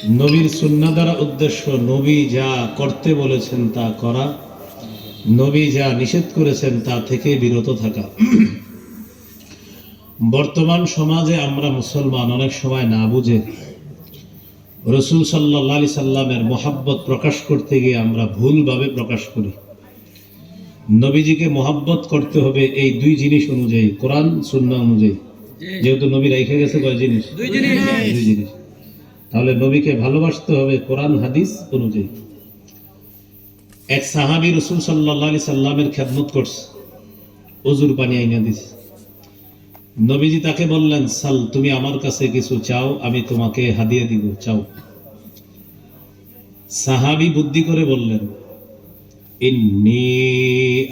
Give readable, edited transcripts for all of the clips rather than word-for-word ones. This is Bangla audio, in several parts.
নবীর সুন্নাহ দ্বারা উদ্দেশ্য নবী যা করতে বলেছেন তা করা, নবী যা নিষেধ করেছেন তা থেকে বিরত থাকা। বর্তমান সমাজে আমরা মুসলমান অনেক সময় না বুঝে রাসূল সাল্লাল্লাহু আলাইহি সাল্লামের মহব্বত প্রকাশ করতে গিয়ে আমরা ভুলভাবে প্রকাশ করি। নবীজিকে মহব্বত করতে হবে এই দুই জিনিস অনুযায়ী, কোরআন সুন্নাহ অনুযায়ী। যেহেতু নবী রেখে গেছে কয় জিনিস? দুই জিনিস। তাহলে নবীকে ভালোবাসতে হবে কোরআন হাদিস অনুযায়ী। এক সাহাবী রাসূল সাল্লাল্লাহু আলাইহি সাল্লামের খেদমত করছে, ওযুর পানি আইনা দিছে। নবীজি তাকে বললেন, সাল, তুমি আমার কাছে কিছু চাও, আমি তোমাকে হাদিয়া দিব, চাও। সাহাবী বুদ্ধি করে বললেন, ইন্নী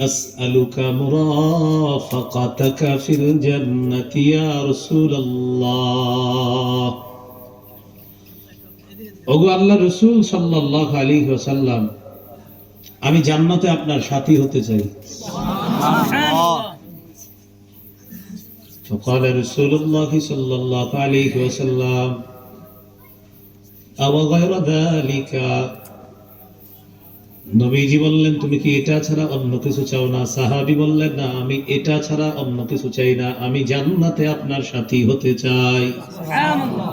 আসআলুকা মুরাফাকাতাকা ফিল জান্নাতি ইয়া রাসূলুল্লাহ। ওগো আল্লাহর রাসূল সাল্লাল্লাহু আলাইহি ওয়াসাল্লাম, আমি জান্নাতে আপনার সাথী হতে চাই। সুবহানাল্লাহ। فقال رسول الله صلى الله عليه وسلم أو غير ذلك। নবীজি বললেন, তুমি কি এটা ছাড়া অন্য কিছু চাও না? সাহাবী বললেন, না, আমি এটা ছাড়া অন্য কিছু চাই না, আমি জান্নাতে আপনার সাথী হতে চাই। সুবহানাল্লাহ।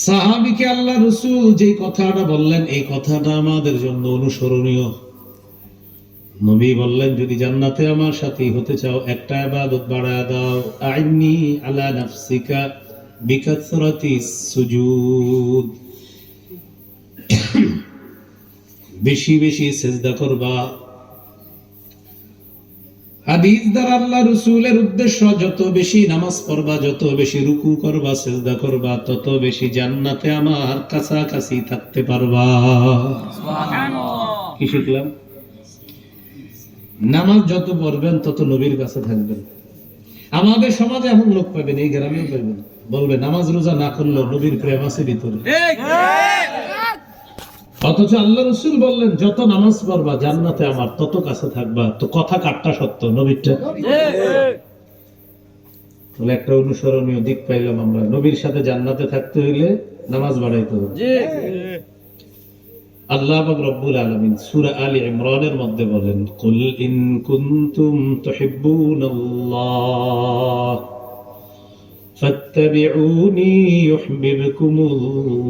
সাহাবীকে আল্লাহ রাসূল যে কথাটা বললেন, এই কথাটা আমাদের জন্য অনুসরণীয়। নবী বললেন, যদি জান্নাতে আমার সাথী হতে চাও, একটা ইবাদত বাড়ায় দাও। আইনি আলা নাফসিকা বিকাসরাতিস সুজুদ। বেশি বেশি সিজদা করবা। হাদিস দ্বারা আল্লাহ রাসূলের উদ্দেশ্য, যত বেশি নামাজ পড়বা, যত বেশি রুকু করবা, সিজদা করবা, তত বেশি জান্নাতে আমার কাছাকাছি থাকতে পারবা। সুবহানাল্লাহ। কি শিখলাম? নামাজ যত পড়বেন তত নবীর কাছে থাকবেন। আমাদের সমাজে এমন লোক পাবেন, এই গ্রামেও পাবেন, বলবে নামাজ রোজা না করলেও নবীর প্রেম আছে ভিতরে। অথচ আল্লাহ রাসূল বললেন, যত নামাজ পড়বা জান্নাতে আমার তত কাছে থাকবা। তো কথা কাটটা সত্য, নবীরটা। তাহলে একটা অনুসরণীয় দিক পাইলাম আমরা। নবীর সাথে জান্নাতে থাকতে হইলে নামাজ বাড়াইতে হবে। আল্লাহ পাক রব্বুল আলামিন সূরা আলী ইমরানের মধ্যে বলেন, কুল ইন কুনতুম তুহিব্বুনাল্লাহ ফাত্তাবিউনি ইউহিব্বুকুমুল্লাহ।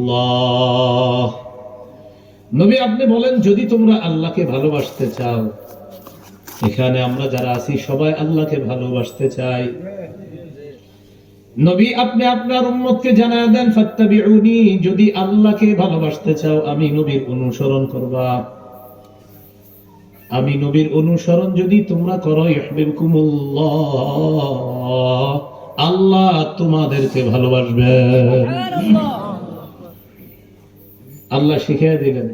নবী, আপনি বলেন, যদি তোমরা আল্লাহকে ভালোবাসতে চাও, এখানে আমরা যারা আছি সবাই আল্লাহকে ভালোবাসতে চাই। নবী, আপনি আপনার উম্মতকে জানায় দেন, ফাত্তাবিউনি, যদি আল্লাহকে ভালোবাসতে চাও, আমি নবীর অনুসরণ করবা। আমি নবীর অনুসরণ যদি তোমরা করো, ইউহিব্বুকুমুল্লাহ, আল্লাহ তোমাদেরকে ভালোবাসবেন। আল্লাহ শিখিয়ে দিলেন,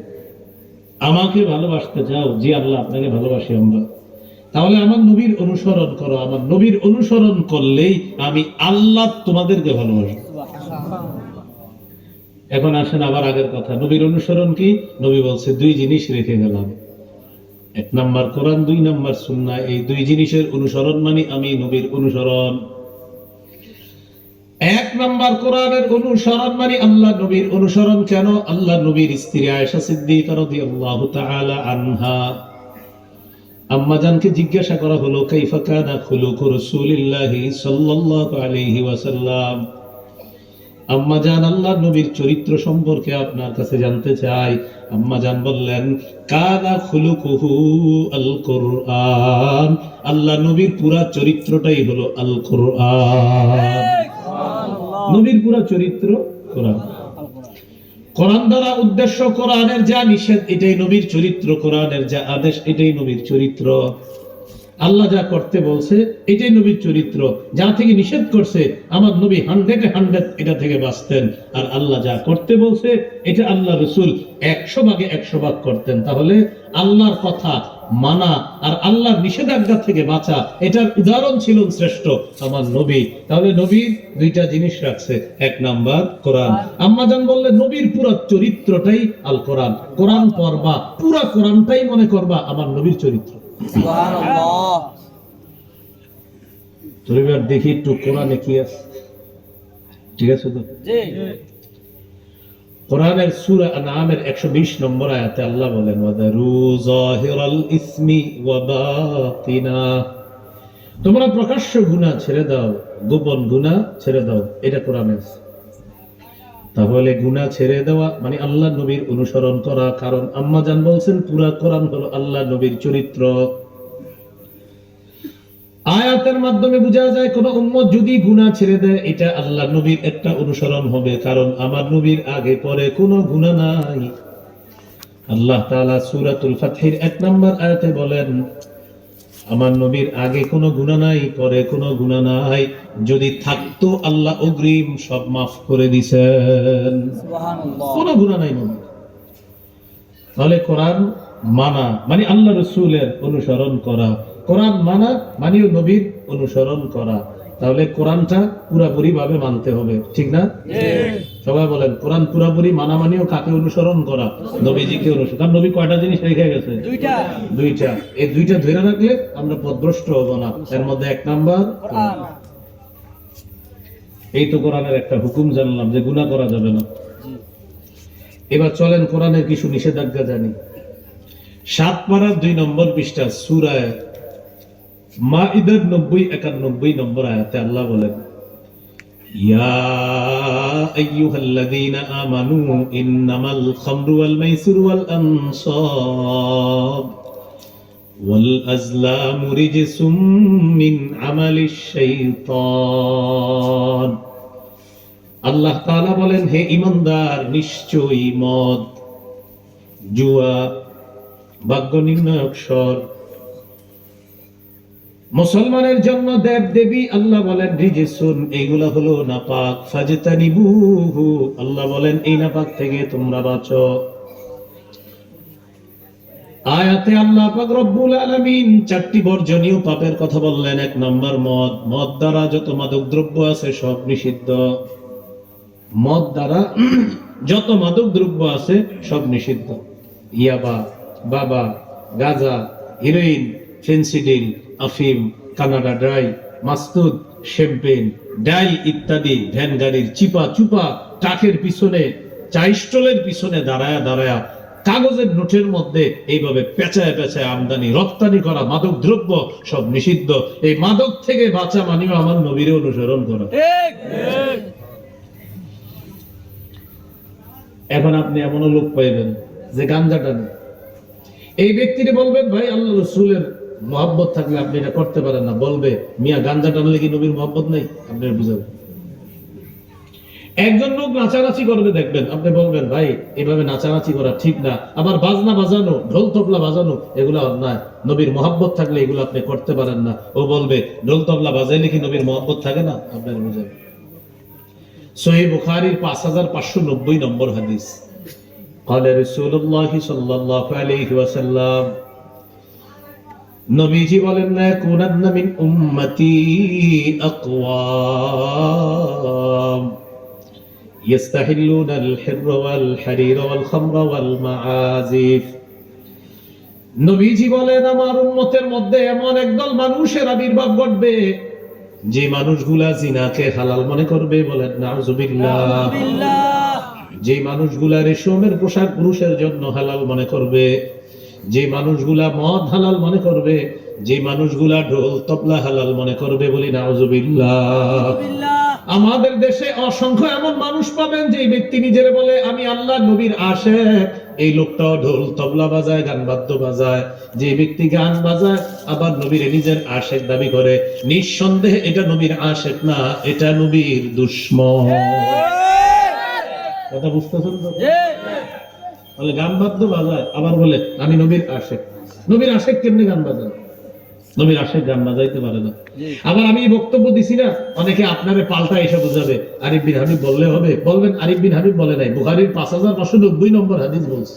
আমাকে ভালোবাসতে চাও, জি আল্লাহ আপনাকে ভালোবাসি আমরা, তাহলে আমার নবীর অনুসরণ করো। আমার নবীর অনুসরণ করলেই আমি আল্লাহ তোমাদেরকে ভালোবাসি। এখন আসেন আবার আগের কথা, নবীর অনুসরণ কি? নবী বলছে দুই জিনিস রেখে গেলাম, এক নাম্বার কোরআন, দুই নাম্বার সুন্নাহ। এই দুই জিনিসের অনুসরণ মানে আমি নবীর অনুসরণ। এক নাম্বার কোরআনের অনুসরণ মানে আল্লাহ নবীর অনুসরণ। কেন? আল্লাহ নবীর স্ত্রী আয়েশা সিদ্দিকা রাদিয়াল্লাহু তাআলা আনহা, আম্মা জানকে জিজ্ঞাসা করা হলো, কাইফা কানা খুলুকু রাসূলিল্লাহি সাল্লাল্লাহু আলাইহি ওয়াসাল্লাম। আম্মা জান, আল্লাহ নবীর চরিত্র সম্পর্কে আপনার কাছে জানতে চাই। আম্মা জান বললেন, কানা খুলুকুহু আল কুরআন। আল্লাহ নবীর পুরা চরিত্রটাই হলো আল কুরআন। নবীর পুরা চরিত্র কোরআন। কোরআন দ্বারা উদ্দেশ্য, কোরআনের যা নিষেধ এটাই নবীর চরিত্র, কোরআনের যা আদেশ এটাই নবীর চরিত্র। আল্লাহ যা করতে বলছে এটাই নবীর চরিত্র, যা থেকে নিষেধ করছে আমার নবী 100 এটা থেকে বাঁচতেন। আর আল্লাহ যা করতে বলছে এটা আল্লাহ রাসূল 100% করতেন। তাহলে আল্লাহর কথা মানা আর আল্লাহর নিষেধাজ্ঞা থেকে বাঁচা, এটার উদাহরণ ছিলেন শ্রেষ্ঠ আমার নবী। তাহলে নবীর দুইটা জিনিস রাখছে, এক নাম্বার কোরআন। আম্মা জান বললেন, নবীর পুরো চরিত্রটাই আল কোরআন। কোরআন পড়বা, পুরো কোরআনটাই মনে করবা আমার নবীর চরিত্র। সুবহানাল্লাহ। তো এবার দেখি একটু কোরআনে কি আছে। ঠিক আছে তো? কোরআনের সূরা আনআমের 120 নম্বর আয়াতে আল্লাহ বলেন ওয়াদারু যাহিরাল ইসমি ওয়া বাতিনা, তোমরা প্রকাশ্য গুনাহ ছেড়ে দাও, গোপন গুনাহ ছেড়ে দাও। এটা কোরআনে আছে। তাহলে গুনাহ ছেড়ে দেওয়া মানে আল্লাহ নবীর অনুসরণ করা। কারণ আম্মা জান বলছেন পুরা কোরআন হলো আল্লাহ নবীর চরিত্র। আয়াতের মাধ্যমে বোঝা যায় কোন উম্মত যদি গুনাহ ছেড়ে দেয় এটা আল্লাহ নবীর একটা অনুসরণ হবে, কারণ আমার নবীর আগে পরে কোনো গুনাহ নাই। আল্লাহ তাআলা সূরাতুল ফাতহির 1 নম্বর আয়াতে বলেন আমার নবীর আগে কোনো গুনাহ নাই, পরে কোনো গুনাহ নাই। যদি থাকতো আল্লাহ অগ্রিম সব মাফ করে দিবেন। সুবহানাল্লাহ। কোনো গুনাহ নাই নবীর। তাহলে কোরআন মানা মানে আল্লাহ রাসূলের অনুসরণ করা, কোরআন মানা মানেও নবীর অনুসরণ করা। তাহলে কোরআনটা পুরোপুরি ভাবে মানতে হবে, ঠিক না? সবাই বলেন কোরআন পুরোপুরি মানা মানেও কাকে অনুসরণ করা? নবীজিকে অনুসরণ। কারণ নবী কয়টা জিনিস রেখে গেছে? দুইটা। এই দুইটা ধরে রাখলে আমরা পথভ্রষ্ট হব না। এর মধ্যে 1 নাম্বার কোরআন। এই তো কোরআনের একটা হুকুম জানলাম যে গুনাহ করা যাবে না। এবার চলেন কোরআনের কিছু নিষেধাজ্ঞা জানি। 7 পারা 2 নম্বর পৃষ্ঠা সূরা মাইদার 90-91 নম্বর আয়াতে আল্লাহ বলেন ইয়া আইয়ুহাল্লাযীনা আমানু ইন্নামাল খামরু ওয়াল মাইসিরু ওয়াল আনসাব ওয়াল আজলামু রিজসুম মিন আমালিশ শাইতান। আল্লাহ তাআলা বলেন হে ঈমানদার, নিশ্চয়ই মদ, জুয়া, ভাগ্য নির্ণায়ক স্বর, মুসলমানের জন্য দেব দেবী, আল্লাহ বলেন রিজসুন, এগুলা হলো নাপাক, ফাজতানিবুহু, আল্লাহ বলেন এই নাপাক থেকে তোমরা বাঁচো। আয়াতে আল্লাহ পাক রব্বুল আলামিন 4টি বর্জনীয় পাপের কথা বললেন। 1 নম্বর মদ। মদ দ্বারা যত মাদক দ্রব্য আছে সব নিষিদ্ধ। মদ দ্বারা যত মাদক দ্রব্য আছে সব নিষিদ্ধ। ইয়াবা, বাবা, গাঁজা, হিরোইন, ফেন্সিডিল, আফিম, কানাডা ড্রাই, মাস্তুদ, শ্যাম্পেন, ডাই ইত্যাদি ভ্যান গাড়ির চিপা চুপা ট্রাকের পিছনে, চাই স্টলের পিছনে দাঁড়ায়া দাঁড়ায়া কাগজের নোটের মধ্যে এইভাবে পেঁচায় পেঁচায় আমদানি রপ্তানি করা মাদক দ্রব্য সব নিষিদ্ধ। এই মাদক থেকে বাঁচা মানেও আমার নবীর অনুসরণ করা। এখন আপনি এমনও লোক পাইবেন যে গাঞ্জা টানে, এই ব্যক্তিকে বলবেন ভাই আল্লাহ রাসূলের মহব্বত থাকলে আপনি এটা করতে পারেন না, বলবে মিয়া গাঞ্জা টানলে কি নবীর মহব্বত নাই? আপনি বুঝাবেন। একজন লোক নাচানাচি করবে দেখবেন, আপনি বলবেন ভাই এভাবে নাচানাচি করা ঠিক না, আবার বাজনা বাজানো, ঢোল তবলা বাজানো এগুলা অন্যায়, নবীর মহব্বত থাকলে এগুলো আপনি করতে পারেন না। ও বলবে ঢোল তবলা বাজাইলে কি নবীর মহব্বত থাকে না? আপনার বুঝাবেন। সহিহ বুখারীর 5590 নম্বর হাদিস, قال رسول الله صلى الله عليه وسلم, নবীজি বলেন না কুনান্না মিন উম্মতি আকওয়াম ইস্তাহিল্লুনা আল হিররা ওয়াল হারিরা ওয়াল খামরা ওয়াল মাআজিফ। নবীজি বলেন আমার উম্মতের মধ্যে এমন একদল মানুষের আবির্ভাব ঘটবে যে মানুষগুলা জিনাকে হালাল মনে করবে। বলেন নাউযুবিল্লাহ। যে মানুষগুলা রেশমের পোশাক পুরুষের জন্য হালাল মনে করবে, যে মানুষগুলা মদ হালাল মনে করবে, যে মানুষগুলা ঢোল তবলা হালাল মনে করবে। বলি নাউযুবিল্লাহ। আমাদের দেশে অসংখ্য এমন মানুষ পাবেন যে ব্যক্তি নিজের বলে আমি আল্লাহ নবীর আশিক, এই লোকটাও ঢোল তবলা বাজায়, গান বাদ্য বাজায়। যে ব্যক্তি গান বাজায় আবার নবীর নিজের আশিক দাবি করে, নিঃসন্দেহে এটা নবীর আশিক না, এটা নবীর দুশমন। কথা বুঝতেছেন তো? বলে গান বাদ্য বাজায় আবার বলে আমি নবীর আশিক। নবীর আশিক কেমনে গান বাজায়? নবীর আশিক গান বাজাইতে পারে না। আবার আমি বক্তব্য দিছি না, অনেকে আপনারে পাল্টা এসে বোঝাবে আরিফ বিন হাবিব বললে হবে, বলবেন আরিফ বিন হাবিব বলে নাই, বুখারীর 5590 নম্বর হাদিস বলছে।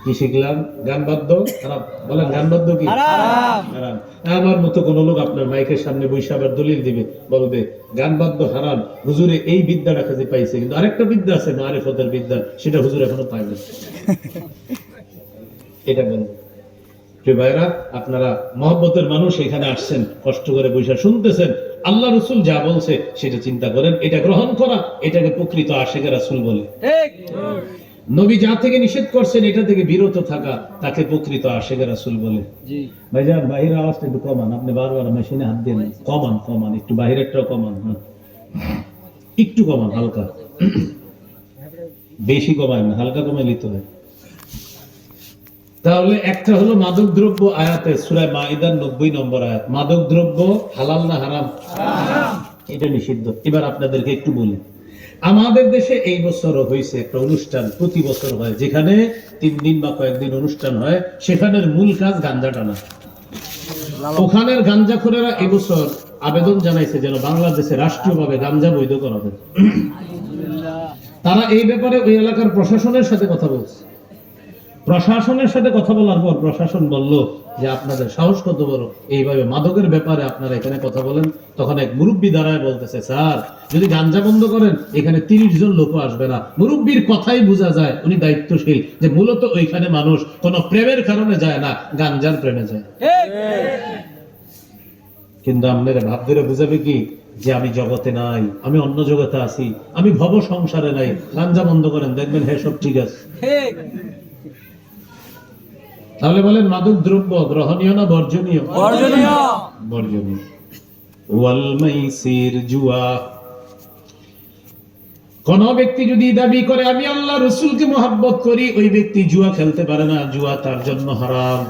কি শিখলাম? গান বাদ্য হারাম। বলেন গান বাদ্য কি হারাম? আমার মতো কোন লোক আপনার মাইকের সামনে বসে আবার দলিল দিবে, বলবে গান বাদ্য হারাম, হুজুরে এই বিদ্যাটা কাজে পাইছে, কিন্তু আরেকটা বিদ্যা আছে মারিফতের বিদ্যা, সেটা হুজুর এখনো পায়নি। এটা বলবো প্রিয় ভাইরা, আপনারা মহব্বতের মানুষ এখানে আসছেন, কষ্ট করে বসে শুনতেছেন, আল্লাহ রাসূল যা বলছে সেটা চিন্তা করেন, এটা গ্রহণ করা, এটাকে প্রকৃত আশিক রাসূল বলে। নবী যা থেকে নিষেধ করছেন এটা থেকে বিরত থাকা, তাকে প্রকৃত আশিক রাসূল বলে। ভাইজান বাইরের আওয়াজটা একটু কমান, আপনি বারবার মেশিনে হাত দিয়ে কমান একটু, বাইরেরটাও কমান, একটু কমান, হালকা, বেশি কমায় না, হালকা কমাই নিতে হয়। তাহলে একটা হলো মাদক দ্রব্য, আয়াতে সূরা মাইদার 90 নম্বর আয়াত, মাদক দ্রব্য হালাল না হারাম? এটা নিষিদ্ধ। এবার আপনাদেরকে একটু বলি, আমাদের দেশে এই বছর হয়েছে একটা অনুষ্ঠান, প্রতি বছর হয়, যেখানে 3 দিন বা কয়েকদিন অনুষ্ঠান হয়, সেখানের মূল কাজ গাঞ্জা টানা। ওখানের গাঞ্জাখোরেরা এবছর আবেদন জানাইছে যেন বাংলাদেশে রাষ্ট্রীয়ভাবে গাঞ্জা বৈধ করা হয়। তারা এই ব্যাপারে ওই এলাকার প্রশাসনের সাথে কথা বলছে। প্রশাসনের সাথে কথা বলার পর প্রশাসন বলল যে আপনাদের সাহস কত বড়, এইভাবে মাদকের ব্যাপারে আপনারা এখানে কথা বলেন। তখন এক মুরব্বী দাঁড়ায় বলতেছে, স্যার যদি গাঞ্জা বন্ধ করেন এখানে 30 জন লোক আসবে না। মুরব্বীর কথাই বোঝা যায় উনি দায়িত্বশীল, যে মূলত ওইখানে মানুষ কোন প্রেমের কারণে যায় না, গাঞ্জার প্রেমে যায়। কিন্তু আপনারা ভাব ধরে বুঝাবে কি যে আমি জগতে নাই, আমি অন্য জগতে আছি, আমি ভব সংসারে নাই, গাঞ্জা বন্ধ করেন, দেখবেন হ্যাঁ সব ঠিক আছে। তাহলে বলেন মাদক দ্রব্য গ্রহণীয় না বর্জনীয়? বর্জনীয়। ওয়াল মাইসির, জুয়া। কোন ব্যক্তি যদি দাবি করে আমি আল্লাহ রাসূলকে মহব্বত করি, ওই ব্যক্তি জুয়া খেলতে পারে না, জুয়া তার জন্য হারাম।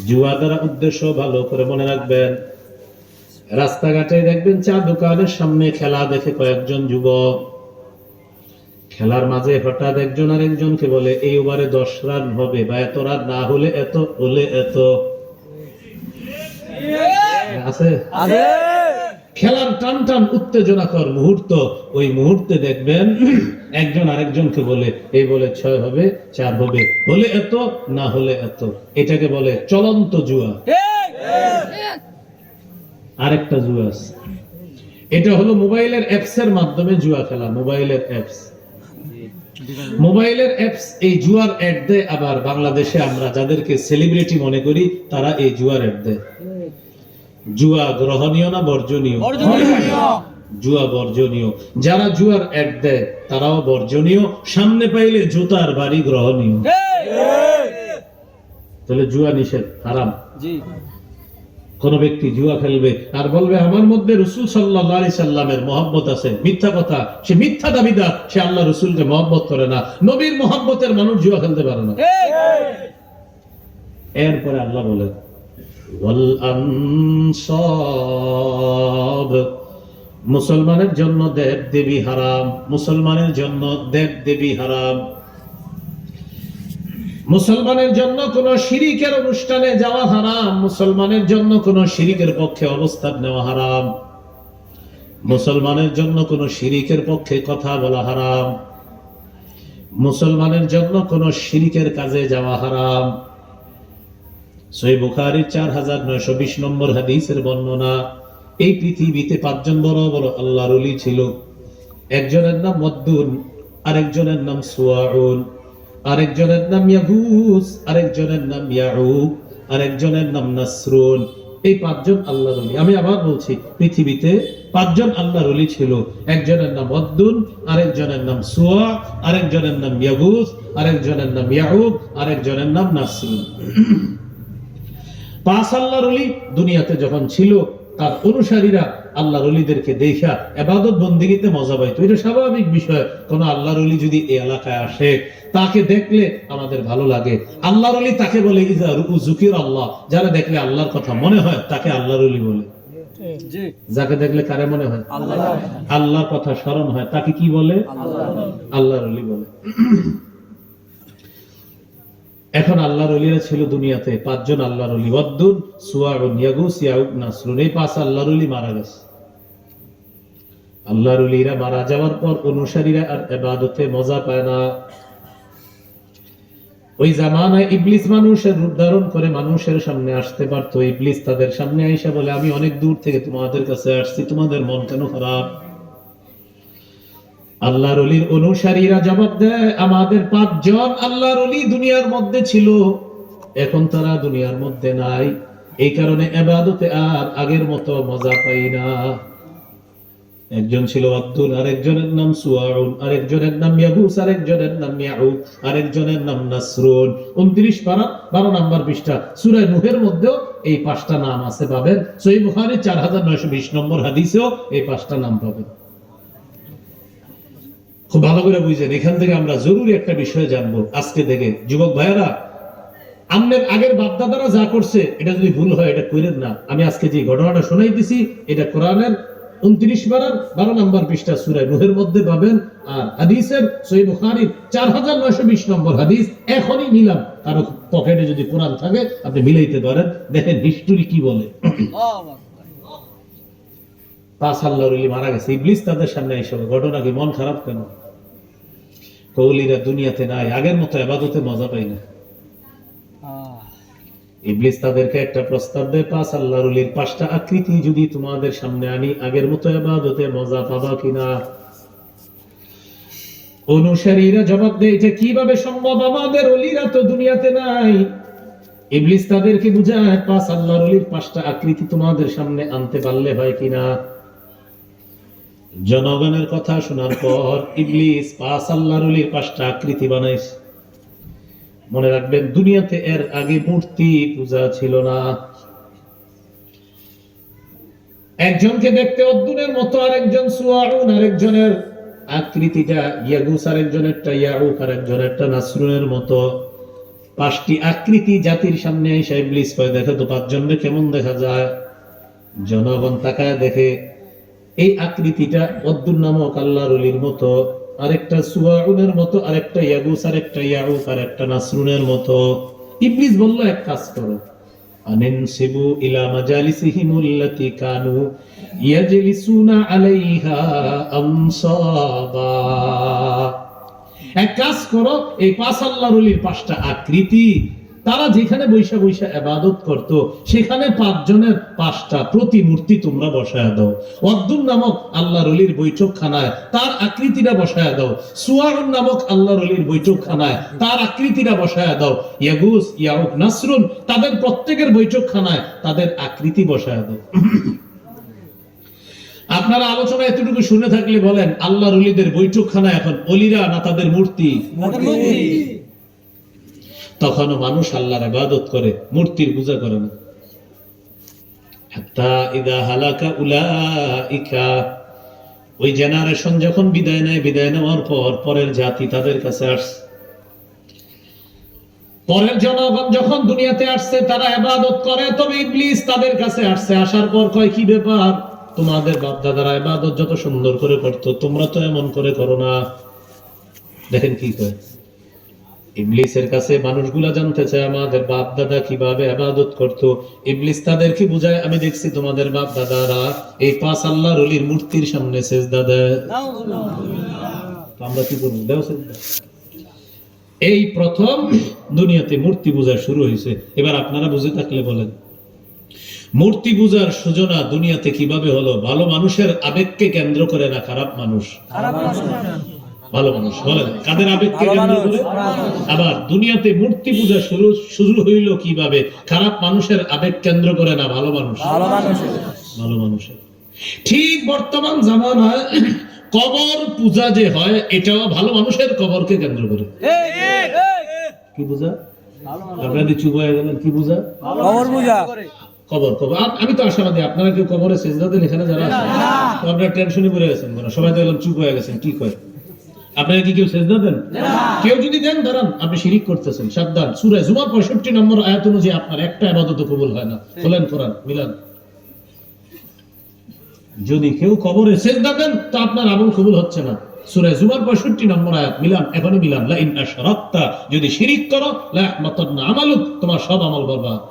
জুয়া দ্বারা উদ্দেশ্য ভালো করে মনে রাখবেন। রাস্তাঘাটে দেখবেন চা দোকানের সামনে খেলা দেখে কয়েকজন যুবক, খেলার মাঝে হঠাৎ একজন আর একজনকে বলে এই ওভারে 10 রান হবে, বা এত রান না হলে এত, হলে এত। আছে খেলার টান টান উত্তেজনাকর মুহূর্ত, ওই মুহূর্তে দেখবেন একজন আরেকজনকে বলে এই বলে 6 হবে, 4 হবে, হলে এত, না হলে এত। এটাকে বলে চলন্ত জুয়া। আরেকটা জুয়া আছে, এটা হলো মোবাইলের অ্যাপস এর মাধ্যমে জুয়া খেলা। মোবাইলের অ্যাপস, মোবাইলের অ্যাপস এই জুয়ার অ্যাড দেয়। আবার বাংলাদেশে আমরা যাদেরকে সেলিব্রিটি মনে করি তারা এই জুয়ার অ্যাড দেয়। জুয়া গ্রহণীয় না বর্জনীয়? জুয়া বর্জনীয়। যারা জুয়ার অ্যাড দেয় তারাও বর্জনীয়। সামনে পাইলে জুতার বাড়ি গ্রহণীয়। তাহলে জুয়া নিষেধ, হারাম। কোন ব্যক্তি জুয়া খেলবে আর বলবে আমার মধ্যে রাসূল সাল্লাল্লাহু আলাইহি সাল্লামের মহব্বত আছে, মিথ্যা কথা। সে মিথ্যা দাবিদার, সে আল্লাহ রাসূলকে মহব্বত করে না। নবীর মহব্বতের মানুষ জুয়া খেলতে পারে না। এরপরে আল্লাহ বলেন ওয়াল আনসাব, মুসলমানের জন্য দেব দেবী হারাম। মুসলমানের জন্য দেব দেবী হারাম। মুসলমানের জন্য কোন শিরিকের অনুষ্ঠানে যাওয়া হারাম। মুসলমানের জন্য কোন শিরিকের পক্ষে অবস্থান নেওয়া হারাম। মুসলমানের জন্য কোন শিরিকের পক্ষে কথা বলা হারাম। মুসলমানের জন্য কোন শিরিকের কাজে যাওয়া হারাম। সহিহ বুখারীর 4920 নম্বর হাদিসের বর্ণনা। এই পৃথিবীতে 5 জন বড় বড় আল্লাহর ওলি ছিল। একজনের নাম মদ্দুন, আরেকজনের নাম সুয়াউন, আরেকজনের নাম ইয়াগুস, আরেকজনের নাম ইয়াউক, আরেকজনের নাম নাসরুন। এই 5 জন আল্লাহর ওলি। আমি আবার বলছি, পৃথিবীতে 5 জন আল্লাহর ওলি ছিল। একজনের নাম মদ্দুন, আরেকজনের নাম সুয়া, আরেকজনের নাম ইয়াগুস, আরেকজনের নাম ইয়াউক, আরেকজনের নাম নাসরুন। 5 আল্লাহর ওলি দুনিয়াতে যখন ছিল, তার অনুসারীরা আল্লাহর ওলিদেরকে দেখা ইবাদত বন্দেগীতে মজা পাইতো। এটা স্বাভাবিক বিষয়। কোন আল্লাহর ওলি যদি এই এলাকায় আসে, তাকে দেখলে আমাদের ভালো লাগে। আল্লাহর ওলি তাকে বলে ইজা যুকির আল্লাহ, যারা দেখলে আল্লাহর কথা মনে হয় তাকে আল্লাহর ওলি বলে। যাকে দেখলে কারে মনে হয়? আল্লাহর কথা স্মরণ হয় তাকে কি বলে? আল্লাহর ওলি বলে। এখন আল্লাহর ওলিরা ছিল দুনিয়াতে 5 জন আল্লাহর ওলি, ওয়াদ্দুন, সুয়াউন, ইয়াগুস, ইয়াউক, নাসরুন। এই 5 আল্লাহর ওলি মারা গেছে। আল্লাহর ওলিরা মারা যাওয়ার পর অনুসারীরা আর ইবাদতে মজা পায় না। ওই জামানায় ইবলিস মানুষের রূপ ধারণ করে মানুষের সামনে আসতে পারতো। ইবলিস তাদের সামনে আইসা বলে আমি অনেক দূর থেকে তোমাদের কাছে আসছি, তোমাদের মন কেন খারাপ? আল্লাহর ওলির অনুসারীরা জবাব দেয় আমাদের 5 জন আল্লাহর ওলি দুনিয়ার মধ্যে ছিল, এখন তারা দুনিয়ার মধ্যে নাই। এই কারণে ইবাদতে আর আগের মতো মজা পাই না। একজন ছিল আব্দুল, আরেকজনের নাম সুয়াউন, আরেকজনের নাম ইয়াগুস, আরেকজনের নাম ইয়াউক, আরেকজনের নাম নাসরুন। 29 পারা 12 নম্বর পৃষ্ঠা সূরা নূহের মধ্যেও এই 5টা নাম আছে পাবেন। সহিহ বুখারী 4920 নম্বর হাদিসেও এই 5টা নাম পাবেন। খুব ভালো করে বুঝেন, এখান থেকে আমরা জরুরি একটা বিষয় জানবো আজকে থেকে। যুবক ভাইয়েরা, আমাদের আগের বাপদাদারা যা করছে এটা যদি ভুল হয় এটা কইরেন না। আমি আজকে যে ঘটনাটা শোনাইতেছি এটা কোরআনের 29 পারার 12 নম্বর পৃষ্ঠা সূরা নূহের মধ্যে পাবেন। আর হাদিসের সহিহ বুখারীর 4920 নম্বর হাদিস। এখনই নিলাম, কারো পকেটে যদি কোরআন থাকে আপনি মিলাইতে পারেন। দেখেন হিস্টরি কি বলে। 5 আল্লাহর ওলি মারা গেছে, ইবলিস তাদের সামনে এসে ঘটনা কি মন খারাপ কেন? কওলিরা দুনিয়াতে নাই, আগের মতো ইবাদতে মজা পাই না। ইবলিস তাদেরকে একটা প্রস্তাব দেয়, 5 আল্লাহর ওলির 5টা আকৃতি যদি তোমাদের সামনে আনি আগের মতো ইবাদতে মজা পাবা কিনা? অনুসারীরা জবাব দেয়, এটা কিভাবে সম্ভব, আমাদের ওলিরা তো দুনিয়াতে নাই। ইবলিস তাদেরকে বুঝায়, 5 আল্লাহর ওলির 5টা আকৃতি তোমাদের সামনে আনতে পারলে হয় কিনা? জনগণের কথা শোনার পর ইবলিস 5 আল্লাহর ওলির 5টা আকৃতি বানাইছে। মনে রাখবেন, দুনিয়াতে এর আগে মূর্তি পূজা ছিল না। একজনকে দেখতে অদ্দুনের মতো, আরেকজন সুয়াউন, আরেকজনের আকৃতিটা ইয়াগুস, আরেকজনেরটা ইয়াউক, আরেকজনেরটা নাসরুনের মতো। 5টি আকৃতি জাতির সামনে এসে ইবলিস কয়, দেখো তো 5 জনকে কেমন দেখা যায়। জনগণ তাকায় দেখে এই আকৃতিটা অদ্দুন নামক আল্লাহর ওলির মতো, আরেকটা সুয়াউনের মতো, আরেকটা ইয়াগুস, আরেকটা ইয়াউক, আরেকটা নাসরুনের মতো। ইবলিস বলল, এক কাজ করো, আনসিবু ইলা মাজালিসিহিম আল্লাতী কানু ইয়াজলিসুনা আলাইহা আমসাবা। এক কাজ করো, এই 5 আল্লাহর ওলির 5টা আকৃতি তারা যেখানে বৈশা বৈশা ইবাদত করত সেখানে 5 জনের 5টা প্রতিমূর্তি তোমরা বসায় দাও। ওয়াদ্দুন নামক আল্লাহর ওলির বৈঠকখানায় তার আকৃতিটা বসায় দাও। সুয়াউন নামক আল্লাহর ওলির বৈঠকখানায় তার আকৃতিটা বসায় দাও। ইয়াগুস, ইয়াউক, নাসরুন তাদের প্রত্যেকের বৈঠকখানায় তাদের আকৃতি বসায় দাও। আপনারা আলোচনা এতটুকু শুনে থাকলে বলেন, আল্লাহর ওলিদের বৈঠকখানা এখন ওলিরা না তাদের মূর্তি? তখনও মানুষ আল্লাহর ইবাদত করে, মূর্তির পূজা করে না। হাত্তা ইদা হালাকা উলাইকা, ওই জেনারেশন যখন বিদায় নেয়, বিদায় নেওয়ার পর পরের জাতি তাদের কাছে আসছে। পরের জনগণ যখন দুনিয়াতে আসছে তারা ইবাদত করে, তবে ইবলিস তাদের কাছে আসছে। আসার পর কয়, কি ব্যাপার, তোমাদের বাপ দাদারা ইবাদত যত সুন্দর করে করতো তোমরা তো এমন করে করো না। দেখেন কি কয়, ইবলিসের কাছে মানুষগুলা জানতে চায় আমাদের বাপ দাদা কিভাবে ইবাদত করত। ইবলিস তাদেরকে বুঝায়, আমি দেখছি তোমাদের বাপ দাদারা এই 5 আল্লাহর ওলির মূর্তির সামনে সিজদা দেয়, তো আমরা কি করব? দাও সিজদা। এই প্রথম দুনিয়াতে মূর্তি পূজা শুরু হয়েছে। এবার আপনারা বুঝে থাকলে বলেন, মূর্তি পূজার সূচনা দুনিয়াতে কিভাবে হলো? ভালো মানুষের আবেগকে কেন্দ্র করে না খারাপ মানুষ? ভালো মানুষ। বলেন, কাদের আবেগকে কেন্দ্র করে? আবার দুনিয়াতে মূর্তি পূজা শুরু হইল কিভাবে? খারাপ মানুষের আবেগ কেন্দ্র করে না ভালো মানুষ? ভালো মানুষের। ঠিক বর্তমান জামানায় কবর পূজা যে হয় এটাও ভালো মানুষের কবরকে কেন্দ্র করে। কি পূজা? আপনাদের চুপ হয়ে গেলেন, কি পূজা? কবর পূজা। কবর কবর। আমি তো আশাবাদী আপনারা কেউ কবরে সিজদা দেন এখানে যারা আছেন? আপনারা টেনশনে পড়ে গেছেন, সবাই তো চুপ হয়ে গেছেন, কি কয়? আপনারা কি কেউ সিজদা দেন? কেউ যদি দেন দাঁড়ান, আপনি শিরিক করতেছেন, সাবধান। সূরা জুমার 65 নম্বর আয়াত অনুযায়ী আপনার একটা ইবাদত কবুল হয় না। খোলেন কোরআন, মিলান। যদি কেউ কবরে সিজদা দেন তো আপনার আমল কবুল হচ্ছে না। সূরা জুমার 65 নম্বর আয়াত, মিলান, এখনই মিলান। লা ইন আশরাকতা, যদি শিরিক করো, লা ইয়াহমাতান্না আমালুক, তোমার সব আমল বরবাদ।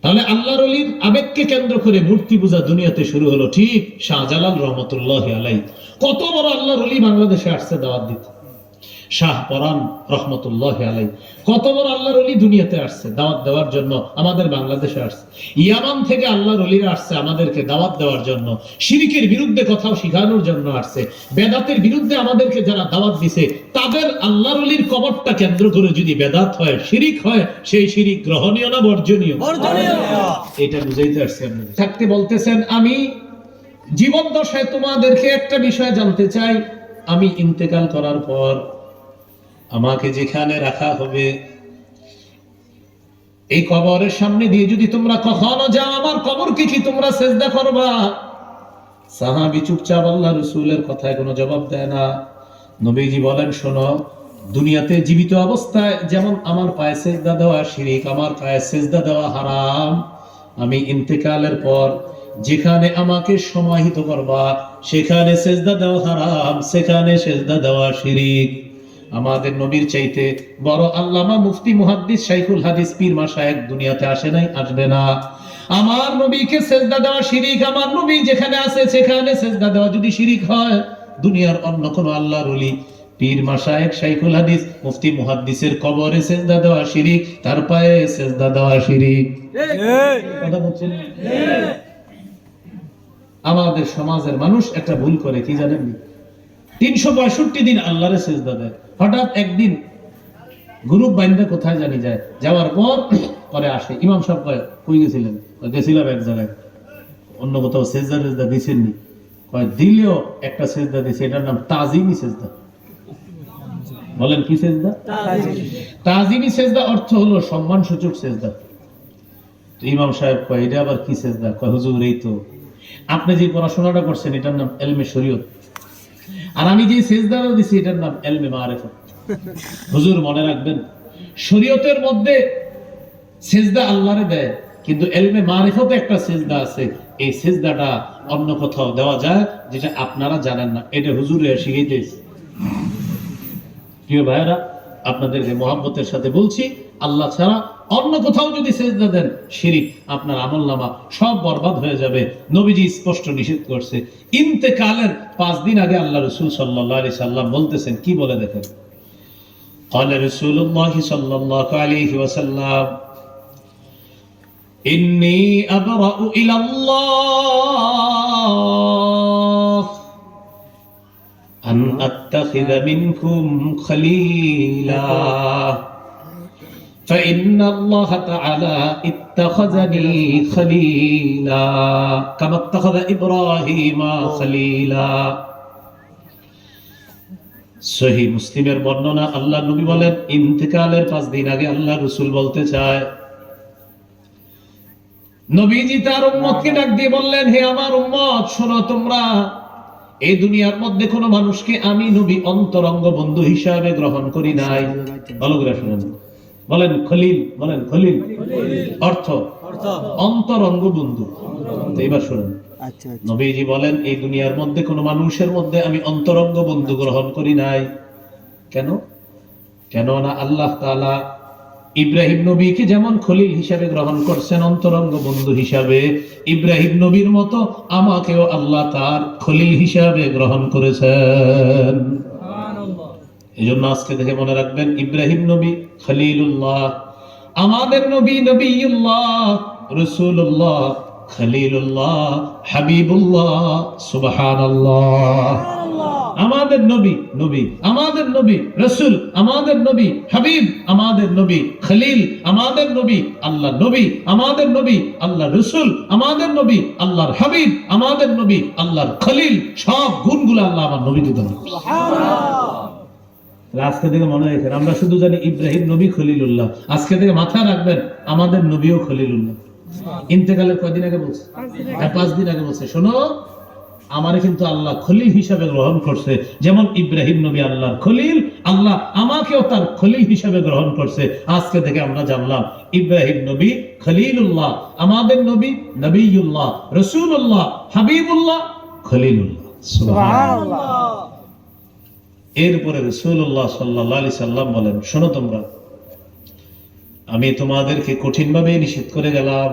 তাহলে আল্লাহর ওলির আবেগকে কেন্দ্র করে মূর্তি পূজা দুনিয়াতে শুরু হলো। ঠিক শাহজালাল রহমতুল্লাহি আলাইহি, কত বড় আল্লাহর ওলি বাংলাদেশে আসছে দাওয়াত দিতে। শাহ পরান রহমতুল্লাহি আলাইহি কত বড় আল্লাহর ওলি দুনিয়াতে আসছে দাওয়াত দেওয়ার জন্য, আমাদের বাংলাদেশে আসছে। ইয়ামান থেকে আল্লাহর ওলিরা আসছে আমাদেরকে দাওয়াত দেওয়ার জন্য, শিরকের বিরুদ্ধে কথাও শেখানোর জন্য আসছে। বেদাতের বিরুদ্ধে আমাদেরকে যারা দাওয়াত দিছে তাদের আল্লাহর ওলির কবরটা কেন্দ্র করে যদি বেদাত হয়, শিরিক হয়, সেই শিরিক গ্রহণীয় না বর্জনীয়? এটা বুঝাইতে আসছে। আপনাদের থাকতে বলতেছেন, আমি জীবন দশায় তোমাদেরকে একটা বিষয় জানতে চাই, আমি ইন্তেকাল করার পর আমাকে যেখানে রাখা হবে এই কবরের সামনে দিয়ে যদি তোমরা কখনো যাও, আমার কবরকে কি তোমরা সেজদা করবা? সাহাবী চুপচাপ, আল্লাহ রাসূলের কথায় কোনো জবাব দেয় না। নবীজি বলেন, শোনো, দুনিয়াতে জীবিত অবস্থায় যেমন আমার পায়ে সেজদা দেওয়া শিরক, আমার পায়ে সেজদা দেওয়া হারাম, আমি ইন্তেকালের পর যেখানে আমাকে সমাহিত করবা সেখানে সেজদা দেওয়া হারাম, সেখানে সেজদা দেওয়া শিরক। আমাদের নবীর চাইতে বড় আল্লামা মুফতি মুহাদ্দিস শাইখুল হাদিস পীর মাশায়েখ দুনিয়াতে আসে নাই, আসবে না। আমার নবীকে সেজদা দেওয়া শিরক, আমার নবী যেখানে আছে সেখানে সেজদা দেওয়া যদি শিরক হয়, দুনিয়ার অন্য কোন আল্লাহর ওলি পীর মাশায়েখ শাইখুল হাদিস মুফতি মুহাদ্দিসের কবরে সেজদা দেওয়া শিরক, তার পায়ে সেজদা দেওয়া শিরক। কথা বলছেন? আমাদের সমাজের মানুষ একটা ভুল করে, কি জানেন? 365 দিন আল্লাহরে সেজদা দেয়, হঠাৎ একদিন গ্রুপ বাইন্দা কোথায় জানি যায়, যাওয়ার পর পরে আসে, ইমাম সাহেব কয় কই গেছিলেন? গেছিলাম এক জায়গায়। অন্য কোথাও সেজদা টেজদা দিছেননি? কয় দিলেও একটা সেজদা দিছে, এটার নাম তাজিমি সেজদা। বলেন কি সেজদা? তাজিমি সেজদা অর্থ হলো সম্মান সূচক সেজদা। ইমাম সাহেব কয় এটা আবার কি সেজদা? কয় হুজুর, এই তো আপনি যে পড়াশোনাটা করছেন এটার নাম ইলমে শরীয়ত, আর আমি যে সেজদাটা দিছি এটার নাম ইলমে মারিফত। হুজুর মনে রাখবেন, শরীয়তের মধ্যে সেজদা আল্লাহরে দেয়, কিন্তু ইলমে মারিফতে একটা সেজদা আছে, এই সেজদাটা অন্য কোথাও দেওয়া যায় যেটা আপনারা জানেন না, এটা হুজুরে শিখাইতেছে। প্রিয় ভাইরা, আপনাদেরকে মহব্বতের সাথে বলছি, আল্লাহ ছাড়া অন্য কোথাও যদি সেজদা দেন শিরক, আপনার আমলনামা সব বরবাদ হয়ে যাবে। নবীজি স্পষ্ট নিষেধ করছে। ইন্তেকালের 5 দিন আগে আল্লাহ রাসূল সাল্লাল্লাহু আলাইহি সাল্লাম বলতেছেন, কি বলে দেখেন, قال رسول الله صلى الله عليه وسلم إني أبرأ إلى الله أن أتخذ منكم خليلا فإن الله تعالى اتخذني خليلا كما اتخذ إبراهيم خليلا। সহিহ মুসলিমের বর্ণনা, আল্লাহ নবী বলেন, ইন্তেকালের 5 দিন আগে আল্লাহ রাসূল বলতে চায়, নবীজি তার উম্মতকে ডাক দিয়ে বললেন, হে আমার উম্মত, শোনো, তোমরা এই দুনিয়ার মধ্যে কোন মানুষকে আমি নবী অন্তরঙ্গ বন্ধু হিসাবে গ্রহণ করি নাই। ভালো করে শুনুন, বলেন খলিল, বলেন খলিল অর্থ অন্তরঙ্গ বন্ধু। এবার শুনুন, নবীজি বলেন, এই দুনিয়ার মধ্যে কোন মানুষের মধ্যে আমি অন্তরঙ্গ বন্ধু গ্রহণ করি নাই। কেন? কেননা আল্লাহ তাআলা ইব্রাহিম নবীকে যেমন খলিল হিসাবে গ্রহণ করছেন, অন্তরঙ্গ বন্ধু হিসাবে, ইব্রাহিম নবীর মতো আমাকেও আল্লাহ তার খলিল হিসাবে গ্রহণ করেছেন। এই জন্য আজকে থেকে মনে রাখবেন, ইব্রাহিম নবী খলিলুল্লাহ, আমাদের নবী নবিয়ুল্লাহ, রাসূলুল্লাহ, খলিলুল্লাহ, হাবিবুল্লাহ, সুবহানাল্লাহ। আমাদের নবী নবী, আমাদের নবী রাসূল, আমাদের নবী হাবিব, আমাদের নবী খলিল, আমাদের নবী আল্লাহর নবী, আমাদের নবী আল্লাহর রাসূল, আমাদের নবী আল্লাহর হাবিব, আমাদের নবী আল্লাহর খলিল। সব গুণগুলো আল্লাহ আমার নবীকে দেন। সুবহানাল্লাহ। আজকে থেকে মনে রাখেন, আমরা শুধু জানি ইব্রাহিম নবী খলিলুল্লাহ, আজকে থেকে মাথা রাখবেন আমাদের নবীও খলিলুল্লাহ। ইন্তেকালের কয়দিন আগে বলছে? 5 দিন আগে বলছে, শোনো, আমারে কিন্তু আল্লাহ খলিল হিসাবে গ্রহণ করছে, যেমন ইব্রাহিম নবী আল্লাহর খলিল, আল্লাহ আমাকেও তার খলিল হিসাবে গ্রহণ করছে। আজকে থেকে আমরা জানলাম, ইব্রাহিম নবী খলিলুল্লাহ, আমাদের নবী নবিয়ুল্লাহ, রাসূলুল্লাহ, হাবিবুল্লাহ, খলিলুল্লাহ। সুবহানাল্লাহ। এরপরে রাসূলুল্লাহ সাল্লাল্লাহু আলাইহি সাল্লাম বলেন, শোনো তোমরা, আমি তোমাদেরকে কঠিনভাবে নিষেধ করে গেলাম,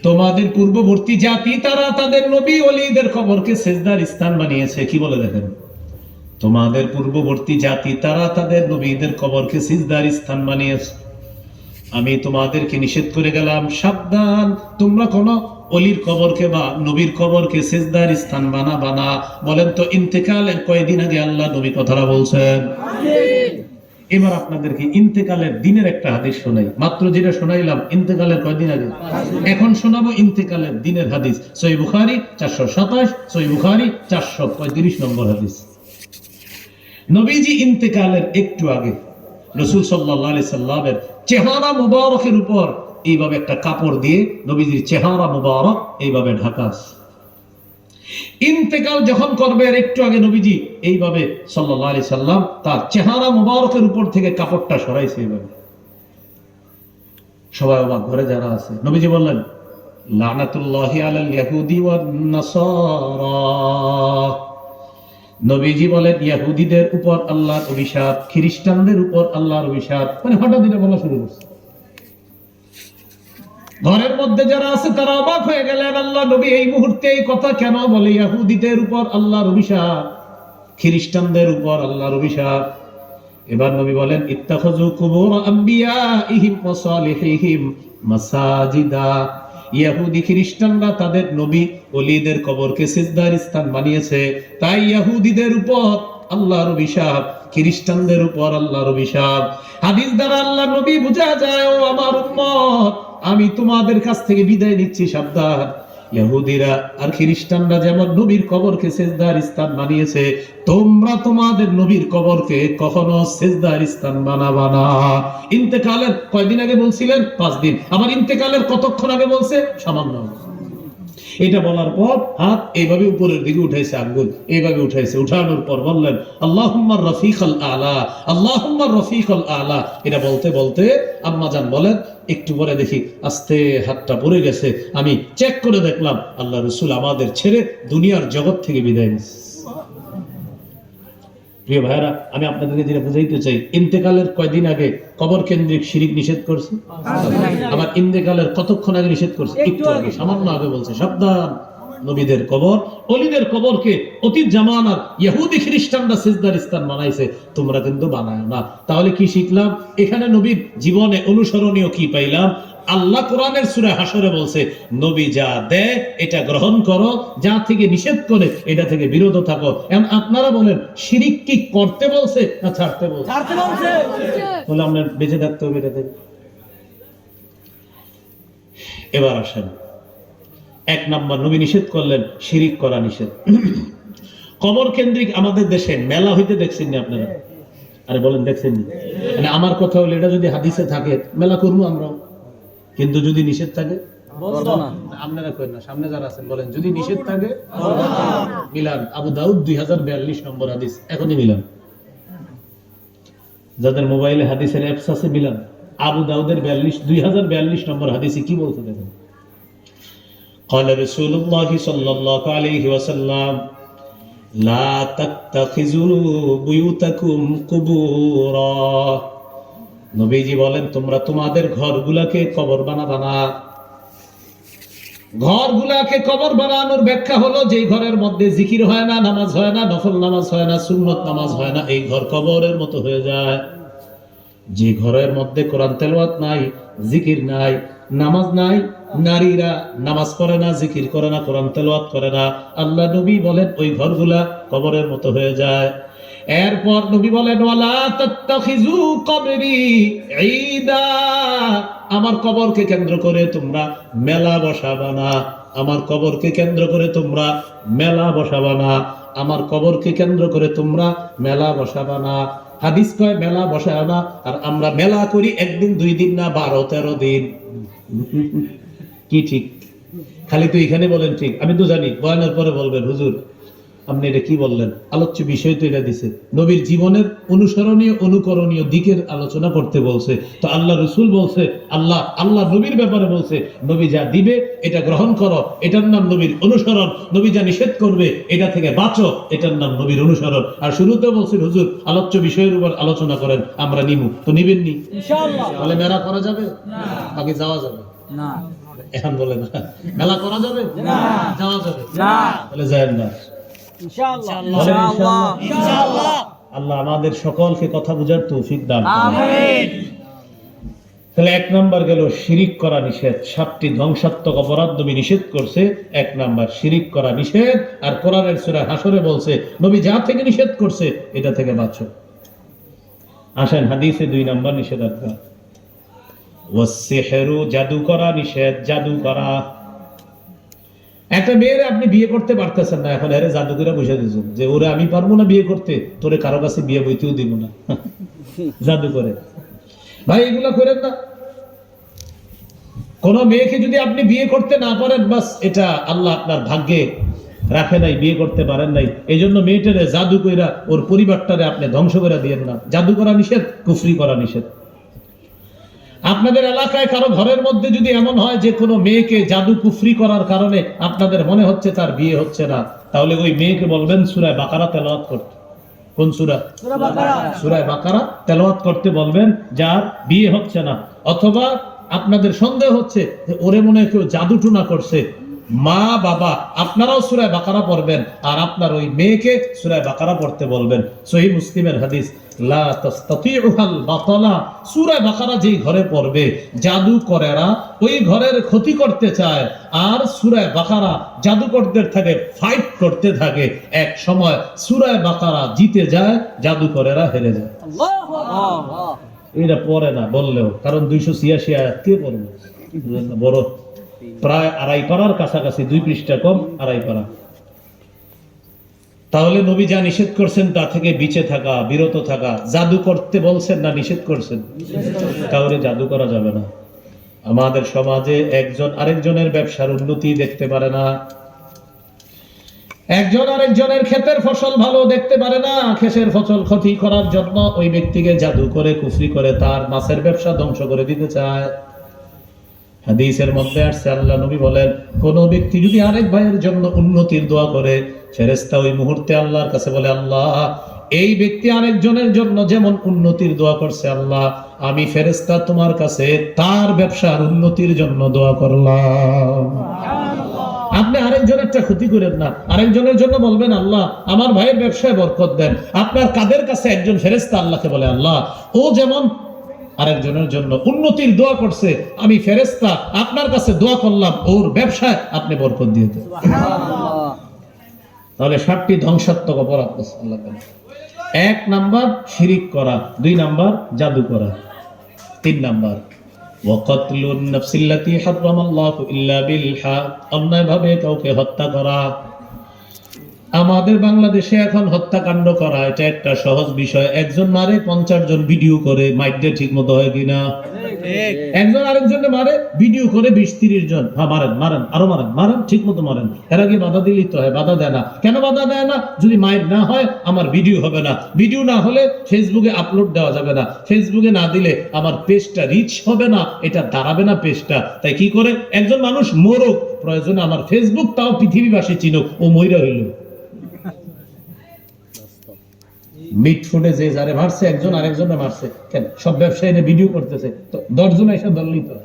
তোমাদের পূর্ববর্তী জাতি তারা তাদের নবী ওলিদের কবরকে সেজদার স্থান বানিয়েছে। কি বলে দেখেন, তোমাদের পূর্ববর্তী জাতি তারা তাদের নবীদের কবরকে সিজদার স্থান বানিয়েছে। আমি তোমাদেরকে নিষেধ করে গেলাম, সাবধান, তোমরা কোনো অলির কবরকে বা নবীর কবরকে সিজদার স্থান বানাবা না। বলেন তো ইন্তেকালের কয়দিন আগে আল্লাহ নবী কথাটা বলছেন? এবার আপনাদেরকে ইন্তেকালের দিনের একটা হাদিস শোনাই। মাত্র যেটা শোনাইলাম ইন্তেকালের কয়দিন আগে, এখন শোনাবো ইন্তেকালের দিনের হাদিস। সহিহ বুখারী 427, সহিহ বুখারী 435 নম্বর হাদিস। নবীজি ইন্তেকালের একটু আগে রাসূল সাল্লাল্লাহু আলাইহি সাল্লামের চেহারা মুবারকের উপর এইভাবে একটা কাপড় দিয়ে নবীজির চেহারা মুবারক এইভাবে ঢাকা। ইন্তেকাল যখন করবে এর একটু আগে নবীজি এইভাবে সাল্লাল্লাহু আলাইহি সাল্লাম তার চেহারা মুবারকের উপর থেকে কাপড়টা সরাইছে এইভাবে। সবাই অবাক, ঘরে যারা আছে। নবীজি বললেন, লানাতুল্লাহি আলাল ইয়াহুদি ওয়ান নাসারা। নবীজি বলেন, ইহুদিদের উপর আল্লাহর অভিশাপ, খ্রিস্টানদের উপর আল্লাহর অভিশাপ। মানে হঠাৎ এটা বলা শুরু করছে। ঘরের মধ্যে যারা আছে তারা অবাক হয়ে গেলেন, আল্লাহ নবী এই মুহূর্তে এই কথা কেন বলে? ইহুদিদের উপর আল্লাহর অভিশাপ, খ্রিস্টানদের উপর আল্লাহর অভিশাপ। এবার নবী বলেন, ইত্তাখাযু কুবুর আম্বিয়াইহিম ওয়া সালিহিহিম মাসাজিদা। ইহুদি খ্রিস্টানরা তাদের নবী ওলিদের কবরকে সিজদার স্থান বানিয়েছে, তাই ইহুদিদের উপর আল্লাহর অভিশাপ, খ্রিস্টানদের উপর আল্লাহর অভিশাপ। হাদিস দ্বারা আল্লাহ নবী বুঝা যায়, ও আমার উম্মত, আমি তোমাদের কাছ থেকে বিদায় নিচ্ছি, সাবধান। ইহুদিরা আর খ্রিস্টানরা যেমন নবীর কবরকে সিজদার স্থান বানিয়েছে, তোমরা তোমাদের নবীর কবরকে কখনো সিজদার স্থান বানাবা না। ইন্তেকালের কয়দিন আগে বলছিলেন? 5 দিন। আবার ইন্তেকালের কতক্ষণ আগে বলছে? সামান্য। এটা বলার পর হাত এইভাবে উপরের দিকে উঠাইছে, আঙ্গুল এইভাবে উঠাইছে। উঠানোর পর বললেন, আল্লাহুম্মা রফিকাল আলা, আল্লাহুম্মা রফিকাল আলা। এটা বলতে বলতে আম্মাজান বলেন, একটু পরে দেখি আস্তে হাতটা পড়ে গেছে। আমি চেক করে দেখলাম আল্লাহ রাসূল আমাদের ছেড়ে দুনিয়ার জগৎ থেকে বিদায় নিয়েছে। প্রিয় ভাইরা, আমি আপনাদেরকে যেটা বুঝাইতে চাই, ইন্তেকালের কয়দিন আগে কবর কেন্দ্রিক শিরিক নিষেধ করছে। আবার ইন্তেকালের কতক্ষণ আগে নিষেধ করছে? একটু আগে, সামান্য আগে বলছে, সাবধান, নবীদের কবর, ওলিদের কবরকে অতীত জামানার ইহুদি খ্রিস্টানরা সিজদার স্থান বানাইছে, তোমরা কিন্তু বানায় না। তাহলে কি শিখলাম? এখানে নবীর জীবনে অনুসরণীয় কি পাইলাম? আল্লাহ কোরআনের সূরা হাশরে বলছে, নবী যা দেয় এটা গ্রহণ করো, যা থেকে নিষেধ করে এটা থেকে বিরত থাকো। এখন আপনারা বলেন, শিরিক কি করতে বলছে না ছাড়তে বলছে? ছাড়তে বলছে। বলে আমরা বেঁচে থাকতে হবে এটা থেকে। এবার আসেন, 1 নাম্বার নবী নিষেধ করলেন, শিরিক করা নিষেধ। কবর কেন্দ্রিক আমাদের দেশে মেলা হইতে দেখছেন না আপনারা? আরে বলেন, দেখছেন না? মানে আমার কথা হলো, এটা যদি হাদিসে থাকে মেলা করবো আমরাও, কিন্তু যদি নিষেধ থাকে আপনারা করেন না। সামনে যারা আছেন বলেন, যদি নিষেধ থাকে মিলান। আবু দাউদ 2042 নম্বর হাদিস, এখনই মিলান। যাদের মোবাইলে হাদিসের অ্যাপস আছে মিলান। আবু দাউদের 2042 নম্বর হাদিসে কি বলতে দেখেন। قال رسول الله صلى الله عليه وسلم لا تتخذوا بيوتكم قبورا। নবীজি বলেন, তোমরা তোমাদের ঘরগুলাকে কবর বানাবা না। ঘরগুলাকে কবর বানানোর ব্যাখ্যা হলো, যে ঘরের মধ্যে জিকির হয় না, নামাজ হয় না, নফল নামাজ হয় না, সুন্নত নামাজ হয় না, এই ঘর কবরের মতো হয়ে যায়। যে ঘরের মধ্যে কোরআন তেলাওয়াত নাই, জিকির নাই, নামাজ নাই, নারীরা নামাজ পড়ে না, জিকির করে না, কোরআন তেলাওয়াত করে না, আল্লাহ নবী বলেন ওই ঘরগুলা কবরের মতো হয়ে যায়। এরপর নবী বলেন, ওয়ালা তাত্তাখিযু কবরি ঈদা। আমার কবরকে কেন্দ্র করে তোমরা মেলা বসাবা না। আমার কবরকে কেন্দ্র করে তোমরা মেলা বসাবা না। আমার কবরকে কেন্দ্র করে তোমরা মেলা বসাবা না। হাদিস কয় মেলা বসায় না, আর আমরা মেলা করি 1 দিন 2 দিন না, 12-13 দিন। কি ঠিক? খালি তো এখানে বলেন ঠিক, আমি তো জানি বয়ানের পরে বলবেন, হুজুর আপনি এটা কি বললেন? আলোচ্য বিষয় তো এটা দিছে, নবীর জীবনের অনুসরণীয় অনুকরণীয় দিকের আলোচনা করতে বলছে। তো আল্লাহ রাসূল বলছে, আল্লাহ নবীর ব্যাপারে বলছে, নবী যা দিবে এটা গ্রহণ করো, এটার নাম নবীর অনুসরণ। নবী যা নিষেধ করবে এটা থেকে বাঁচো, এটার নাম নবীর অনুসরণ। আর শুরুতে বলছেন, হুজুর আলোচ্য বিষয়ের উপর আলোচনা করেন, আমরা নিমু। তো নিবেন নি ইনশাআল্লাহ? তাহলে মেলা করা যাবে নাকি যাওয়া যাবে না? এখন বলে না মেলা করা যাবে না, যাওয়া যাবে না, তাহলে যায় না। ইনশাআল্লাহ বলেন ইনশাআল্লাহ। ইনশাআল্লাহ আল্লাহ আমাদের সকলকে কথা বুঝার তৌফিক দান করুন। আমিন। তাহলে এক নাম্বার গেল শিরিক করা নিষেধ। 7টি ধ্বংসাত্মক অপরাধ নবী নিষেধ করছে। এক নাম্বার শিরিক করা নিষেধ। আর কোরআনের সূরা হাসরে বলছে নবী যা থেকে নিষেধ করছে এটা থেকে বাঁচো। আসেন হাদিসে 2 নাম্বার নিষেধাজ্ঞা, ওয়াসসিহরু, জাদু করা নিষেধ। জাদু করা, একটা মেয়ের আপনি বিয়ে করতে পারতেছেন না, এখন এর জাদু করে বসে দিয়েছেন যে ওরে আমি পারবো না বিয়ে করতে, তোরে কারো কাছে বিয়ে বইতেও দিব না জাদু করে। ভাই এগুলা করেন না। কোন মেয়েকে যদি আপনি বিয়ে করতে না পারেন, বাস এটা আল্লাহ আপনার ভাগ্যে রাখে নাই, বিয়ে করতে পারেন নাই, এই জন্য মেয়েটারে জাদু কইরা ওর পরিবারটারে আপনি ধ্বংস করে দিয়েন না। জাদু করা নিষেধ, কুফরি করা নিষেধ। আপনাদের এলাকায় কারো ঘরের মধ্যে যদি এমন হয় যে কোনো মেয়েকে জাদু কুফরি করার কারণে আপনাদের মনে হচ্ছে তার বিয়ে হচ্ছে না, তাহলে ওই মেয়েকে বলবেন সূরা বাকারা তেলাওয়াত করতে। কোন সূরা? সূরা বাকারা। সূরা বাকারা তেলাওয়াত করতে বলবেন যার বিয়ে হচ্ছে না। অথবা আপনাদের সন্দেহ হচ্ছে যে ওরে মনে হয় কেউ জাদু টুনা করছে, মা বাবা আপনারাও সূরা বাকারা পড়বেন আর আপনার ওই মেয়েকে সূরা বাকারা পড়তে বলবেন। সহিহ মুসলিমের হাদিস, লা তাস্তাতিউল বাতালা, সূরা বাকারা যেই ঘরে পড়বে জাদুকরেরা ওই ঘরের ক্ষতি করতে চায়, আর সূরা বাকারা জাদুকরদের থেকে ফাইট করতে থাকে। এক সময় সূরা বাকারা জিতে যায়, জাদুকরেরা হেরে যায়। আল্লাহু আকবার। এটা পড়ে না বললেও, কারণ 286 আয়াত কে পড়বে? বড় প্রায় 2.5 পারার কাছাকাছি, 2 পৃষ্ঠা কম, 2.5 পারা। তাহলে নবী যা নিষেধ করছেন তা থেকে বিচে থাকা, বিরত থাকা। জাদু করতে বলছেন না নিষেধ করছেন? তাহলে জাদু করা যাবে না। আমাদের সমাজে একজন আরেকজনের ব্যবসার উন্নতি দেখতে পারে না, একজন আরেকজনের ক্ষেতের ফসল ভালো দেখতে পারে না, ক্ষেতের ফসল ক্ষতি করার জন্য ওই ব্যক্তিকে জাদু করে কুফরি করে তার মাছের ব্যবসা ধ্বংস করে দিতে চায়। হাদিসের মধ্যে আসছে আল্লাহ নবী বলেন, কোন ব্যক্তি যদি আরেক ভাইয়ের জন্য উন্নতির দোয়া করে, ফেরেশতা ওই মুহূর্তে আল্লাহর কাছে বলে, আল্লাহ এই ব্যক্তি আরেকজনের জন্য যেমন উন্নতির দোয়া করছে, আল্লাহ আমি ফেরেশতা তোমার কাছে তার ব্যবসার উন্নতির জন্য দোয়া করলাম। আপনি আরেকজনেরটা ক্ষতি করেন না, আরেকজনের জন্য বলবেন আল্লাহ আমার ভাইয়ের ব্যবসায় বরকত দেন। আপনার কাদের কাছে একজন ফেরেশতা আল্লাহকে বলে, আল্লাহ ও যেমন আরেকজনের জন্য উন্নতির দোয়া করছে, আমি ফেরেশতা আপনার কাছে দোয়া করলাম ওর ব্যবসায় আপনি বরকত দিয়ে দেন। তাহলে 7টি ধ্বংসাত্মক অপরাধ আল্লাহ বলেন। 1 নাম্বার শিরিক করা, 2 নাম্বার জাদু করা, 3 নাম্বার ওয়াকাতলুন নাফসিল্লাতী হারামাল্লাহু ইল্লা বিল হক, অন্যায়ভাবে কাউকে হত্যা করা। আমাদের বাংলাদেশে এখন হত্যাকাণ্ড করা এটা একটা সহজ বিষয়। একজন মারে 50 জন ভিডিও করে, মাইক দিয়ে ঠিক মতো হয় কিনা? একজন আরেকজনকে মারে ভিডিও করে 20-30 জন, হ্যাঁ মারেন মারেন আরো মারেন মারেন ঠিক মতো মারেন। এর আগে বাধা দিলেই তো হয়, বাধা দেয় না। কেন বাধা দেয় না? যদি মাইক না হয় আমার ভিডিও হবে না, ভিডিও না হলে ফেসবুকে আপলোড দেওয়া যাবে না, ফেসবুকে না দিলে আমার পেজটা রিচ হবে না, এটা দাঁড়াবে না পেজটা। তাই কি করে একজন মানুষ মরুক, প্রয়োজনে আমার ফেসবুক তাও পৃথিবীবাসী চিনুক, ও মইরা হইল। মিট ফুটে যে যারে মারছে একজন আরেকজনে মারছে, কেন সব ব্যবসায়ী ভিডিও করতেছে, তো 10 জন এসে ধরলেই তো।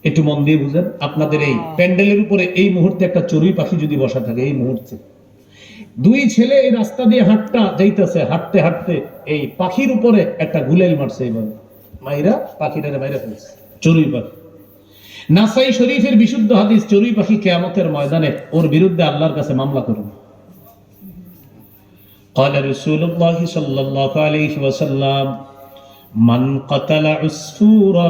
একটু মন দিয়ে বুঝেন, আপনাদের এই প্যান্ডেলের উপরে এই মুহূর্তে একটা চড়ুই পাখি যদি বসা থাকে, এই মুহূর্তে 2 ছেলে এই রাস্তা দিয়ে যাইতেছে, হাঁটতে হাঁটতে এই পাখির উপরে একটা গুলেল মারছে, এইভাবে মাইরা পাখিটারে মাইরা ফেলছে, চড়ুই পাখি। নাসাই শরীফের বিশুদ্ধ হাদিস, চড়ুই পাখি কিয়ামতের ময়দানে ওর বিরুদ্ধে আল্লাহর কাছে মামলা করবে। قال رسول الله صلى الله عليه وسلم من قتل عصفورا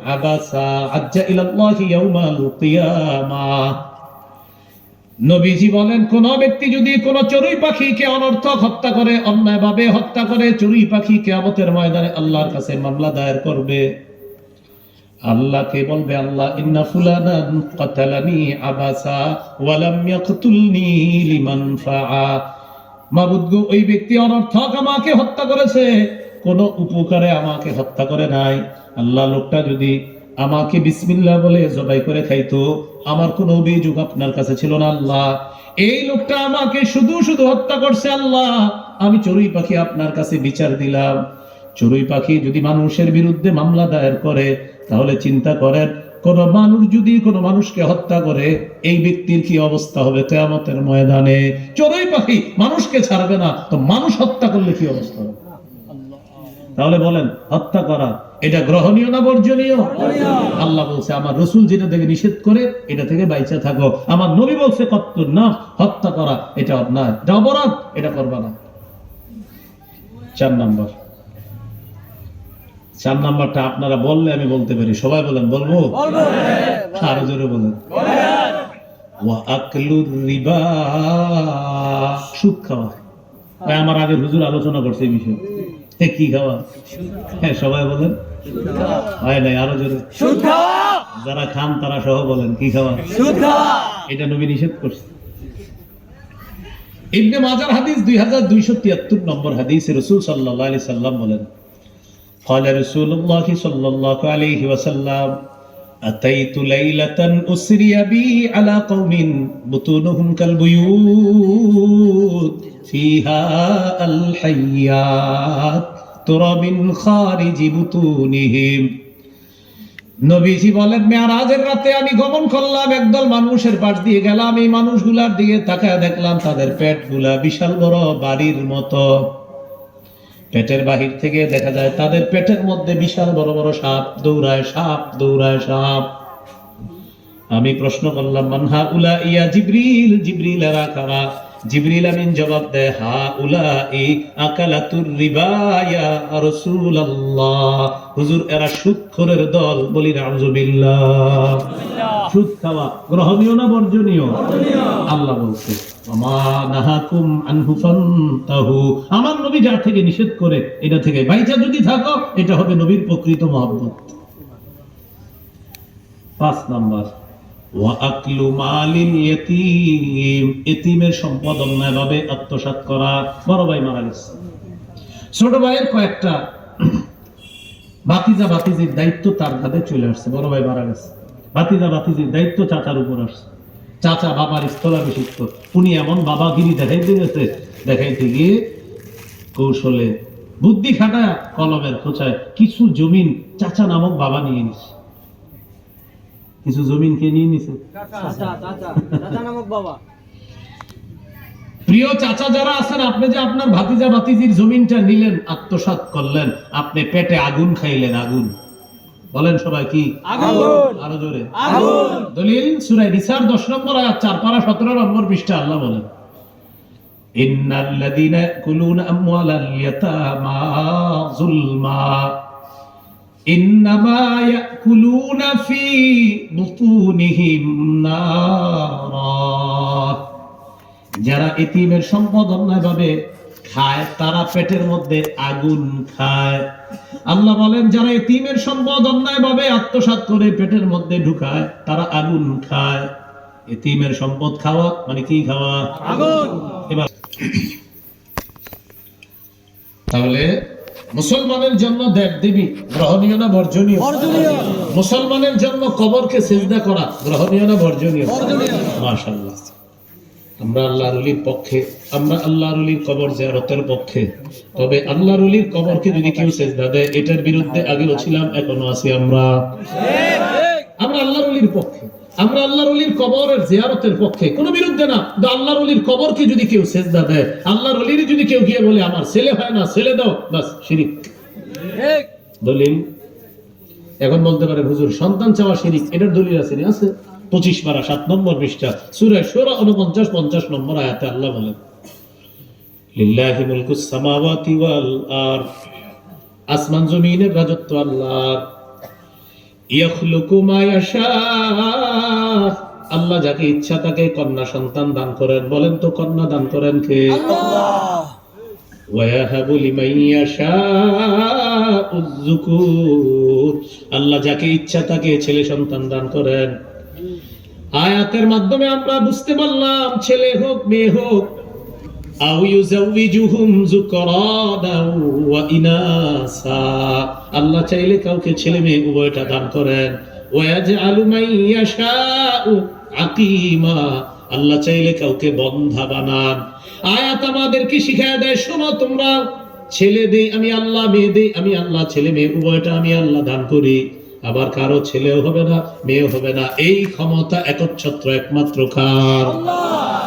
عبسا عج الى الله يوم القيامه। নবীজি বলেন, কোন ব্যক্তি যদি কোন চড়ুই পাখিকে অনর্থক হত্যা করে, অন্যায়ভাবে হত্যা করে, চড়ুই পাখি কিয়ামতের ময়দানে আল্লাহর কাছে মামলা দায়ের করবে। আল্লাহকে বলবে, আল্লাহ ইন্না ফুলানান কাতালানি আবাসা ওয়া লাম ইয়াকতুলনি লিমান ফাআ। মাবুদ গো, ওই ব্যক্তি অনর্থক আমাকে হত্যা করেছে, কোন উপকারে আমাকে হত্যা করে নাই। আল্লাহ লোকটা যদি আমাকে বিসমিল্লাহ বলে জবাই করে খাইতো, আমার কোনো অভিযোগ আপনার কাছে ছিল না আল্লাহ। এই লোকটা আমাকে শুধু শুধু হত্যা করছে আল্লাহ, আমি চড়ুই পাখি আপনার কাছে বিচার দিলাম। চড়ুই পাখি যদি মানুষের বিরুদ্ধে মামলা দায়ের করে, তাহলে চিন্তা করেন কোন মানুষ যদি কোন মানুষকে হত্যা করে, এই ব্যক্তির কি অবস্থা হবে কিয়ামতের ময়দানে? চড়ুই পাখি মানুষকে ছাড়বে না, তো মানুষ হত্যা করলে কি অবস্থা হবে? তাহলে বলেন, হত্যা করা এটা গ্রহণীয় না বর্জনীয়? আল্লাহ বলছে আমার রাসূল যেটা থেকে নিষেধ করে এটা থেকে বাইচা থাকো। আমার নবী বলছে কত্তুর না, হত্যা করা এটা অন্যায়, এটা অপরাধ, এটা করবা না। 4 নাম্বার, 4 নাম্বারটা আপনারা বললে আমি বলতে পারি। সবাই বলেন, বলবো? আরো জোরে বলেন। ওয়া আকলুর রিবা, সুদ খাওয়া। আমার আগের হুজুর আলোচনা করছে এই বিষয়ে। কি খাওয়া? হ্যাঁ, সবাই বলেন। হয় নাই, আরো জোরে। সুদ খাওয়া। যারা খান তারা সহ বলেন, কি খাওয়া? সুদ খাওয়া। এটা নবী নিষেধ করছে। ইবনে মাজার হাদিস 2273 নম্বর হাদিসে রাসূল সাল্লাল্লাহু আলাইহি সাল্লাম বলেন, قال رسول الله صلى الله عليه وسلم أتيت ليلة أسري بي على قوم بطونهم كالبيوت فيها الحيات ترى من خارج بطونهم। নবীজি বলেন, মেরাজের রাতে আমি গমন করলাম, একদল মানুষের পাশ দিয়ে গেলাম। এই মানুষগুলার দিকে তাকায় দেখলাম তাদের পেটগুলা বিশাল বড় বাড়ির মতো। পেটের বাহির থেকে দেখা যায় তাদের পেটের মধ্যে বিশাল বড় বড় সাপ দৌড়ায়, সাপ দৌড়ায়, সাপ। আমি প্রশ্ন করলাম, মানহা উলা ইয়া জিবরিল, জিবরিল এরা কারা? জিবরিল আমিন জবাব দেয়, হা উলাই আকালাতুর রিবা ইয়া রাসূলুল্লাহ, হুজুর এরা সুদখোরের দল। বলি নাউযুবিল্লাহ। সুদ খাওয়া গ্রহণীয় না বর্জনীয়? আল্লাহ বলছে, আমা নাহাকুম আনহু ফান্তাহু, আমার নবী যা থেকে নিষেধ করে এটা থেকে বাইচা যদি থাকো, এটা হবে নবীর প্রকৃত মহব্বত। 5 নাম্বার, ওয়া আকলু মালিল ইয়াতীম, এতিমের সম্পদ অন্যায়ভাবে আত্মসাৎ করা। বড় ভাই মারা গেছে, ছোট ভাইয়ের কয়েকটা ভাতিজা ভাতিজির দায়িত্ব তার কাঁধে চলে আসছে। বড় ভাই মারা গেছে, ভাতিজা ভাতিজির দায়িত্ব চাচার উপর আসছে। চাচা বাবার স্থলাভিষিক্ত, উনি এমন বাবাগিরি দেখাইতে গেছে, দেখাইতে গিয়ে কৌশলে বুদ্ধি খাটায় কলমের খোঁচায় কিছু জমিন চাচা নামক বাবা নিয়ে নিছে। কিছু জমিন কে নিয়ে নিছে? চাচা নামক বাবা। প্রিয় চাচা যারা আছেন, আপনি যে আপনার ভাতিজা ভাতিজির জমিনটা নিলেন, আত্মসাৎ করলেন, আপনি পেটে আগুন খাইলেন। আগুন বলেন সবাই, কি আগুন? আরো জোরে। আগুন। দলিল সূরা নিসার 10 নম্বর আয়াত 4 পারা 17 নম্বর পৃষ্ঠা। আল্লাহ বলেন, ইন্নাল্লাযীনা ইয়াকুলুনা আমওয়ালাল ইয়াতামা যুলমা ইন্নামা ইয়াকুলুনা ফি বুতুনিহিম নারা, যারা এতিমের সম্পদ অন্যায়ভাবে খায় তারা পেটের মধ্যে আগুন খায়। আল্লাহ বলেন, যারা এতিমের সম্পদ অন্যায়ভাবে আত্মসাৎ করে পেটের মধ্যে ঢুকায় তারা আগুন খায়। এতিমের সম্পদ খাওয়া মানে কি খাওয়া? আগুন। এবার তাহলে মুসলমানের জন্য দেব দেবী গ্রহণীয় না বর্জনীয়? বর্জনীয়। মুসলমানের জন্য কবরকে সিজদা করা গ্রহণীয় না বর্জনীয়? বর্জনীয়। মাশাআল্লাহ। আমরা আল্লাহর ওলির পক্ষে, আমরা আল্লাহর ওলির কবর জিয়ারতের পক্ষে। তবে আল্লাহর ওলির কবরকে যদি কেউ সিজদা দেয়, এটার বিরুদ্ধে আগেও ছিলাম, এখনো আছি। আমরা আল্লাহর ওলির পক্ষে, আমরা আল্লাহর ওলির কবরের জিয়ারতের পক্ষে, কোনো বিরুদ্ধে না। কিন্তু আল্লাহর ওলির কবরকে যদি কেউ সিজদা দেয়, আল্লাহর ওলির যদি কেউ গিয়ে বলে আমার ছেলে হয় না, ছেলে দাও, বাস শিরিক। দলিল এখন বলতে পারে, হুজুর সন্তান চাওয়া শিরিক, এটার দলিল আছে না? আছে। 25 পারা 7 নম্বর পৃষ্ঠা সূরা শুরা 49-50 নম্বর আয়াতে আল্লাহ বলেন, লিল্লাহি মুলকুস সামাওয়াতি ওয়াল আরদ, আসমান জমিনের রাজত্ব আল্লাহর। ইয়াখলুকু মা ইয়াশা, আল্লাহ যাকে ইচ্ছা তাকে কন্যা সন্তান দান করেন। বলেন তো, কন্যা দান করেন কে? আল্লাহ। ওয়া ইয়াহাবু লিমান ইয়াশাউয যুকুর, আল্লাহ যাকে ইচ্ছা তাকে ছেলে সন্তান দান করেন। আয়াতের মাধ্যমে আমরা বুঝতে পারলাম, ছেলে হোক মেয়ে হোক, আও ইউযাউযুহুম যুকরানা ওয়া ইনাসা, আল্লাহ চাইলে কাউকে ছেলে মেয়ে উভয়টা দান করেন। ওয়া ইয়াজআলু মান ইয়াশাউ আকীমা, আল্লাহ চাইলে কাউকে বন্ধা বানান। আয়াত আমাদেরকে শিখায় দেয়, শোনো তোমরা, ছেলে দেই আমি আল্লাহ, মেয়ে দেই আমি আল্লাহ, ছেলে মেয়ে উভয়টা আমি আল্লাহ দান করি। আবার কারো ছেলেও হবে না, মেয়েও হবে না। এই ক্ষমতা একচ্ছত্র একমাত্র কার?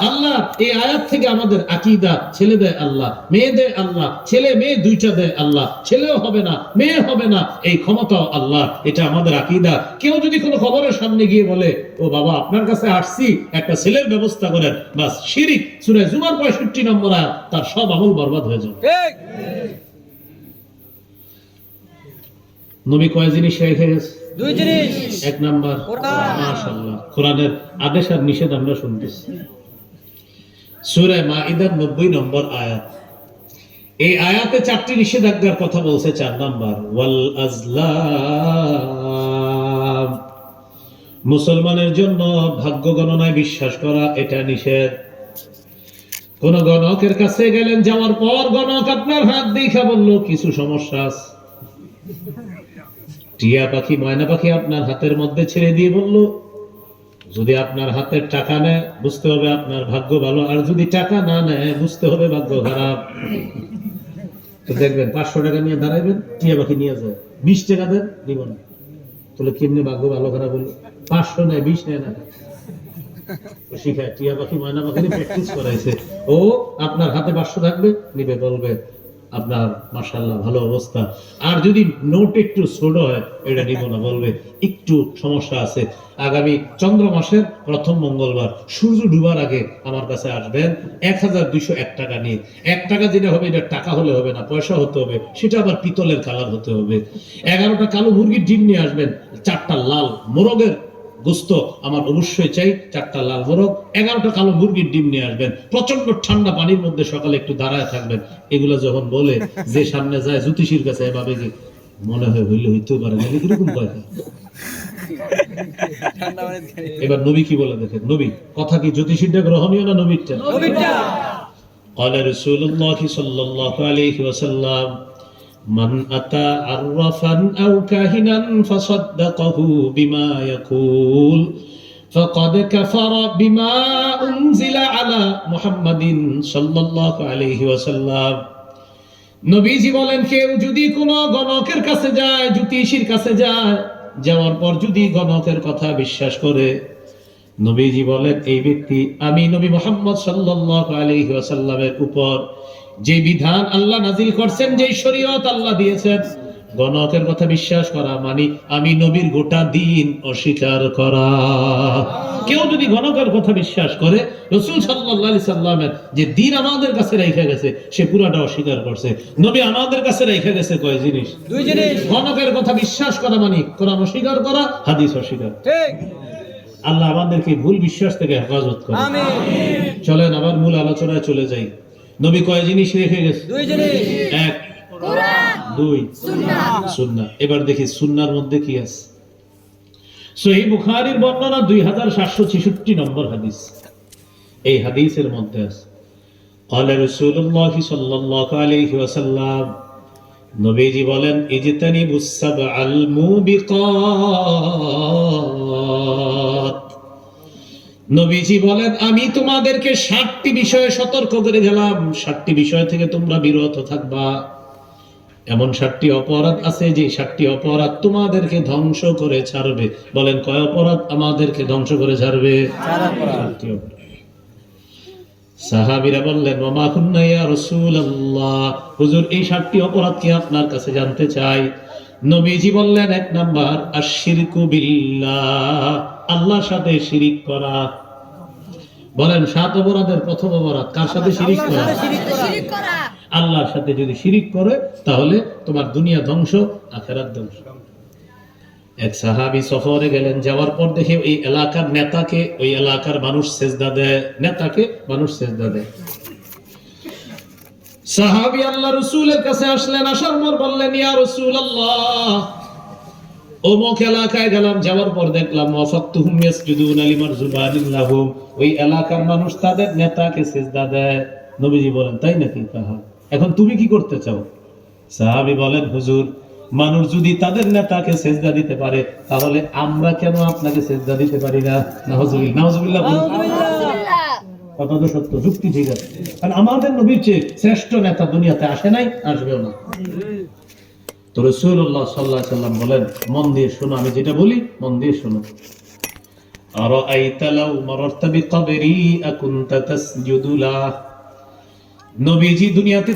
আল্লাহ। এই আয়াত থেকে আমাদের আকীদা, ছেলে দেয় আল্লাহ, মেয়ে দেয় আল্লাহ, ছেলে মেয়ে দুইটা দেয় আল্লাহ, ছেলেও হবে না, মেয়ে হবে না, এই ক্ষমতাও আল্লাহ। এটা আমাদের আকীদা। কেউ যদি কোনো খবরের সামনে গিয়ে বলে, ও বাবা আপনার কাছে আসছি একটা ছেলের ব্যবস্থা করেন, বাস শিরিক। সূরা জুমার 65 নম্বর আয়াত, তার সব আমল বরবাদ হয়ে যাবে। নবী কয় জিনিস রেখে গেছে? 2 জিনিস। 1 নাম্বার কোরআন। মাশাআল্লাহ, কোরআনের আদেশ আর নিষেধ আমরা শুনতেছি। সূরা মাইদার 90 নম্বর আয়াত। এই আয়াতে 4টি নিষেধাজ্ঞার কথা বলছে। 4 নাম্বার ওয়াল আজলাম, মুসলমানের জন্য ভাগ্য গণনায় বিশ্বাস করা এটা নিষেধ। কোন গণকের কাছে গেলেন, যাওয়ার পর গণক আপনার হাত দেখা বলল কিছু সমস্যা আছে। টিয়া পাখি, ময়না পাখি আপনার হাতের মধ্যে ছেড়ে দিয়ে বলল, যদি আপনার হাতের টাকা নেয় বুঝতে হবে আপনার ভাগ্য ভালো, আর যদি টাকা না নেয় বুঝতে হবে ভাগ্য খারাপ। তো দেখবেন 500 টাকা নিয়ে দাঁড়াইবেন, টিয়া পাখি নিয়ে যায়, 20 টাকা দেন, দিব না। তাহলে কেমনি ভাগ্য ভালো খারাপ হলো? 500 নেয়, 20 নেয় না। শিখায়, টিয়া পাখি ময়না পাখি প্র্যাকটিস করাইছে। ও আপনার হাতে 500 থাকবে, নিবে, বলবে আপনার মাশাআল্লাহ ভালো অবস্থা। আর যদি নোট একটু ছোট হয়, এটা নিব না, বলবে একটু সমস্যা আছে। আগামী চন্দ্র মাসের প্রথম মঙ্গলবার সূর্য ডুবার আগে আমার কাছে আসবেন 1201 টাকা নিয়ে। 1 টাকা যেটা হবে এটা টাকা হলে হবে না, পয়সা হতে হবে, সেটা আবার পিতলের কালার হতে হবে। 11টা কালো মুরগির ডিম নিয়ে আসবেন, 4টা লাল মোরগের গোস্ত আমার অবশ্যই চাই, 4টা লাল মোরগ, 11টা কালো মুরগির ডিম নিয়ে আসবেন। প্রচন্ড ঠান্ডা পানির মধ্যে সকালে একটু দাঁড়ায় থাকবেন। এগুলো যখন বলে, যে সামনে যায় জ্যোতিষীর কাছে, এভাবে কি মনে হয় হইলে হইতেও পারে না, এরকম কয়। এবার নবী কি বলে দেখেন। নবী কথা কি জ্যোতিষীরটা গ্রহণীয় না নবীরটা? قال رسول الله صلى الله عليه وسلم من أتى عرفا أو كاهنا فصدقه بما يقول فقد كفر بما أنزل على محمد صلى الله عليه وسلم। নবীজি বলেন, কেউ যদি কোনো গণকের কাছে যায়, জ্যোতিষীর কাছে যায়, যাওয়ার পর যদি গণকের কথা বিশ্বাস করে, নবীজি বলেন এই ব্যক্তি, আমি নবী মুহাম্মদ সাল্লাল্লাহু আলাইহি ওয়াসাল্লামের উপর যে বিধান আল্লাহ নাজিল করছেন, যে শরীয়ত আল্লাহ দিয়েছেন, গণকের কথা বিশ্বাস করা মানে আমি নবীর গোটা দ্বীন অস্বীকার করা। কেউ যদি গণকের কথা বিশ্বাস করে, রাসূল সাল্লাল্লাহু আলাইহি সাল্লামের যে দ্বীন আমাদের কাছে রেখে গেছে, সে পুরাটা অস্বীকার করছে। নবী আমাদের কাছে রেখে গেছে কয় জিনিস? 2 জিনিস। গণকের কথা বিশ্বাস করা মানে কোরআন অস্বীকার করা, হাদিস অস্বীকার। ঠিক। আল্লাহ আমাদেরকে ভুল বিশ্বাস থেকে হেফাজত করে। আমিন। চলেন আবার মূল আলোচনায় চলে যাই। নবী কয় জিনিস রেখে গেছে? 2 জিনিস। 1 কোরআন, 2 সুন্নাহ। এবার দেখি সুন্নাহর মধ্যে কি আছে। সহিহ বুখারীর বর্ণনা 2766 নম্বর হাদিস। এই হাদিসের মধ্যে আছে قال رسول الله صلى الله عليه وسلم, নবীজি বলেন ইজতানিবুস সাবআল মুবিকাত। নবীজি বলেন আমি তোমাদেরকে 7টি বিষয়ে সতর্ক করে গেলাম, 7টি বিষয় থেকে তোমরা বিরত থাকবা। এমন 7টি অপরাধ আছে যে 7টি অপরাধ তোমাদেরকে ধ্বংস করে ছাড়বে। বলেন কয় অপরাধ আমাদেরকে ধ্বংস করে ছাড়বে? 4 অপরাধ। 7টি অপরাধ। সাহাবীরা বললেন ওমা কুন্না ইয়া রাসূলুল্লাহ, হুজুর এই 7টি অপরাধ কি আপনার কাছে জানতে চাই। নবীজি বললেন 1 নাম্বার আশ-শিরকু বিল্লাহ, আল্লাহর সাথে শিরিক করা। বলেন 7 অপরাধের প্রথম অপরাধ কার সাথে শিরিক করা? শিরিক করা। আল্লাহর সাথে যদি শিরিক করে তাহলে তোমার দুনিয়া ধ্বংস, আখিরাত ধ্বংস। এক সাহাবী সফরে গেলেন, যাওয়ার পর দেখে ওই এলাকার নেতাকে, ওই এলাকার মানুষ সেজদা দেয়, নেতাকে মানুষ সেজদা দেয়। সাহাবী আল্লাহ রাসূলের কাছে আসলেন, আসার পর বললেন ইয়া রাসূলুল্লাহ, অমুক এলাকায় গেলাম, যাওয়ার পর দেখলাম ওয়াফাতুহুম ইয়াসজুদুনা লিমারজুবানিন লাহুম, ওই এলাকার মানুষ তাদের নেতাকে সেজদা দেয়। নবীজি বলেন তাই নাকি? তাহা এখন তুমি কি করতে চাও? সাহাবী বলেন হুজুর, মানুষ যদি তাদের নেতাকে সেজদা দিতে পারে তাহলে আমরা কেন আপনাকে সেজদা দিতে পারি না? নাউজুবিল্লাহ, নাউজুবিল্লাহ। কথা তো সত্য, যুক্তি ঠিক আছে। কারণ আমাদের নবীর চেয়ে শ্রেষ্ঠ নেতা দুনিয়াতে আসে নাই, আসবেও না। তো রাসূলুল্লাহ সাল্লাল্লাহু আলাইহি সাল্লাম বলেন, মন দিয়ে শোনো, আমি যেটা বলি মন দিয়ে শোনো। আরাআইতা লাউ মারারতা বিকবরি আকুনতা তাসজুদু লা, নবীজি দুনিয়াতে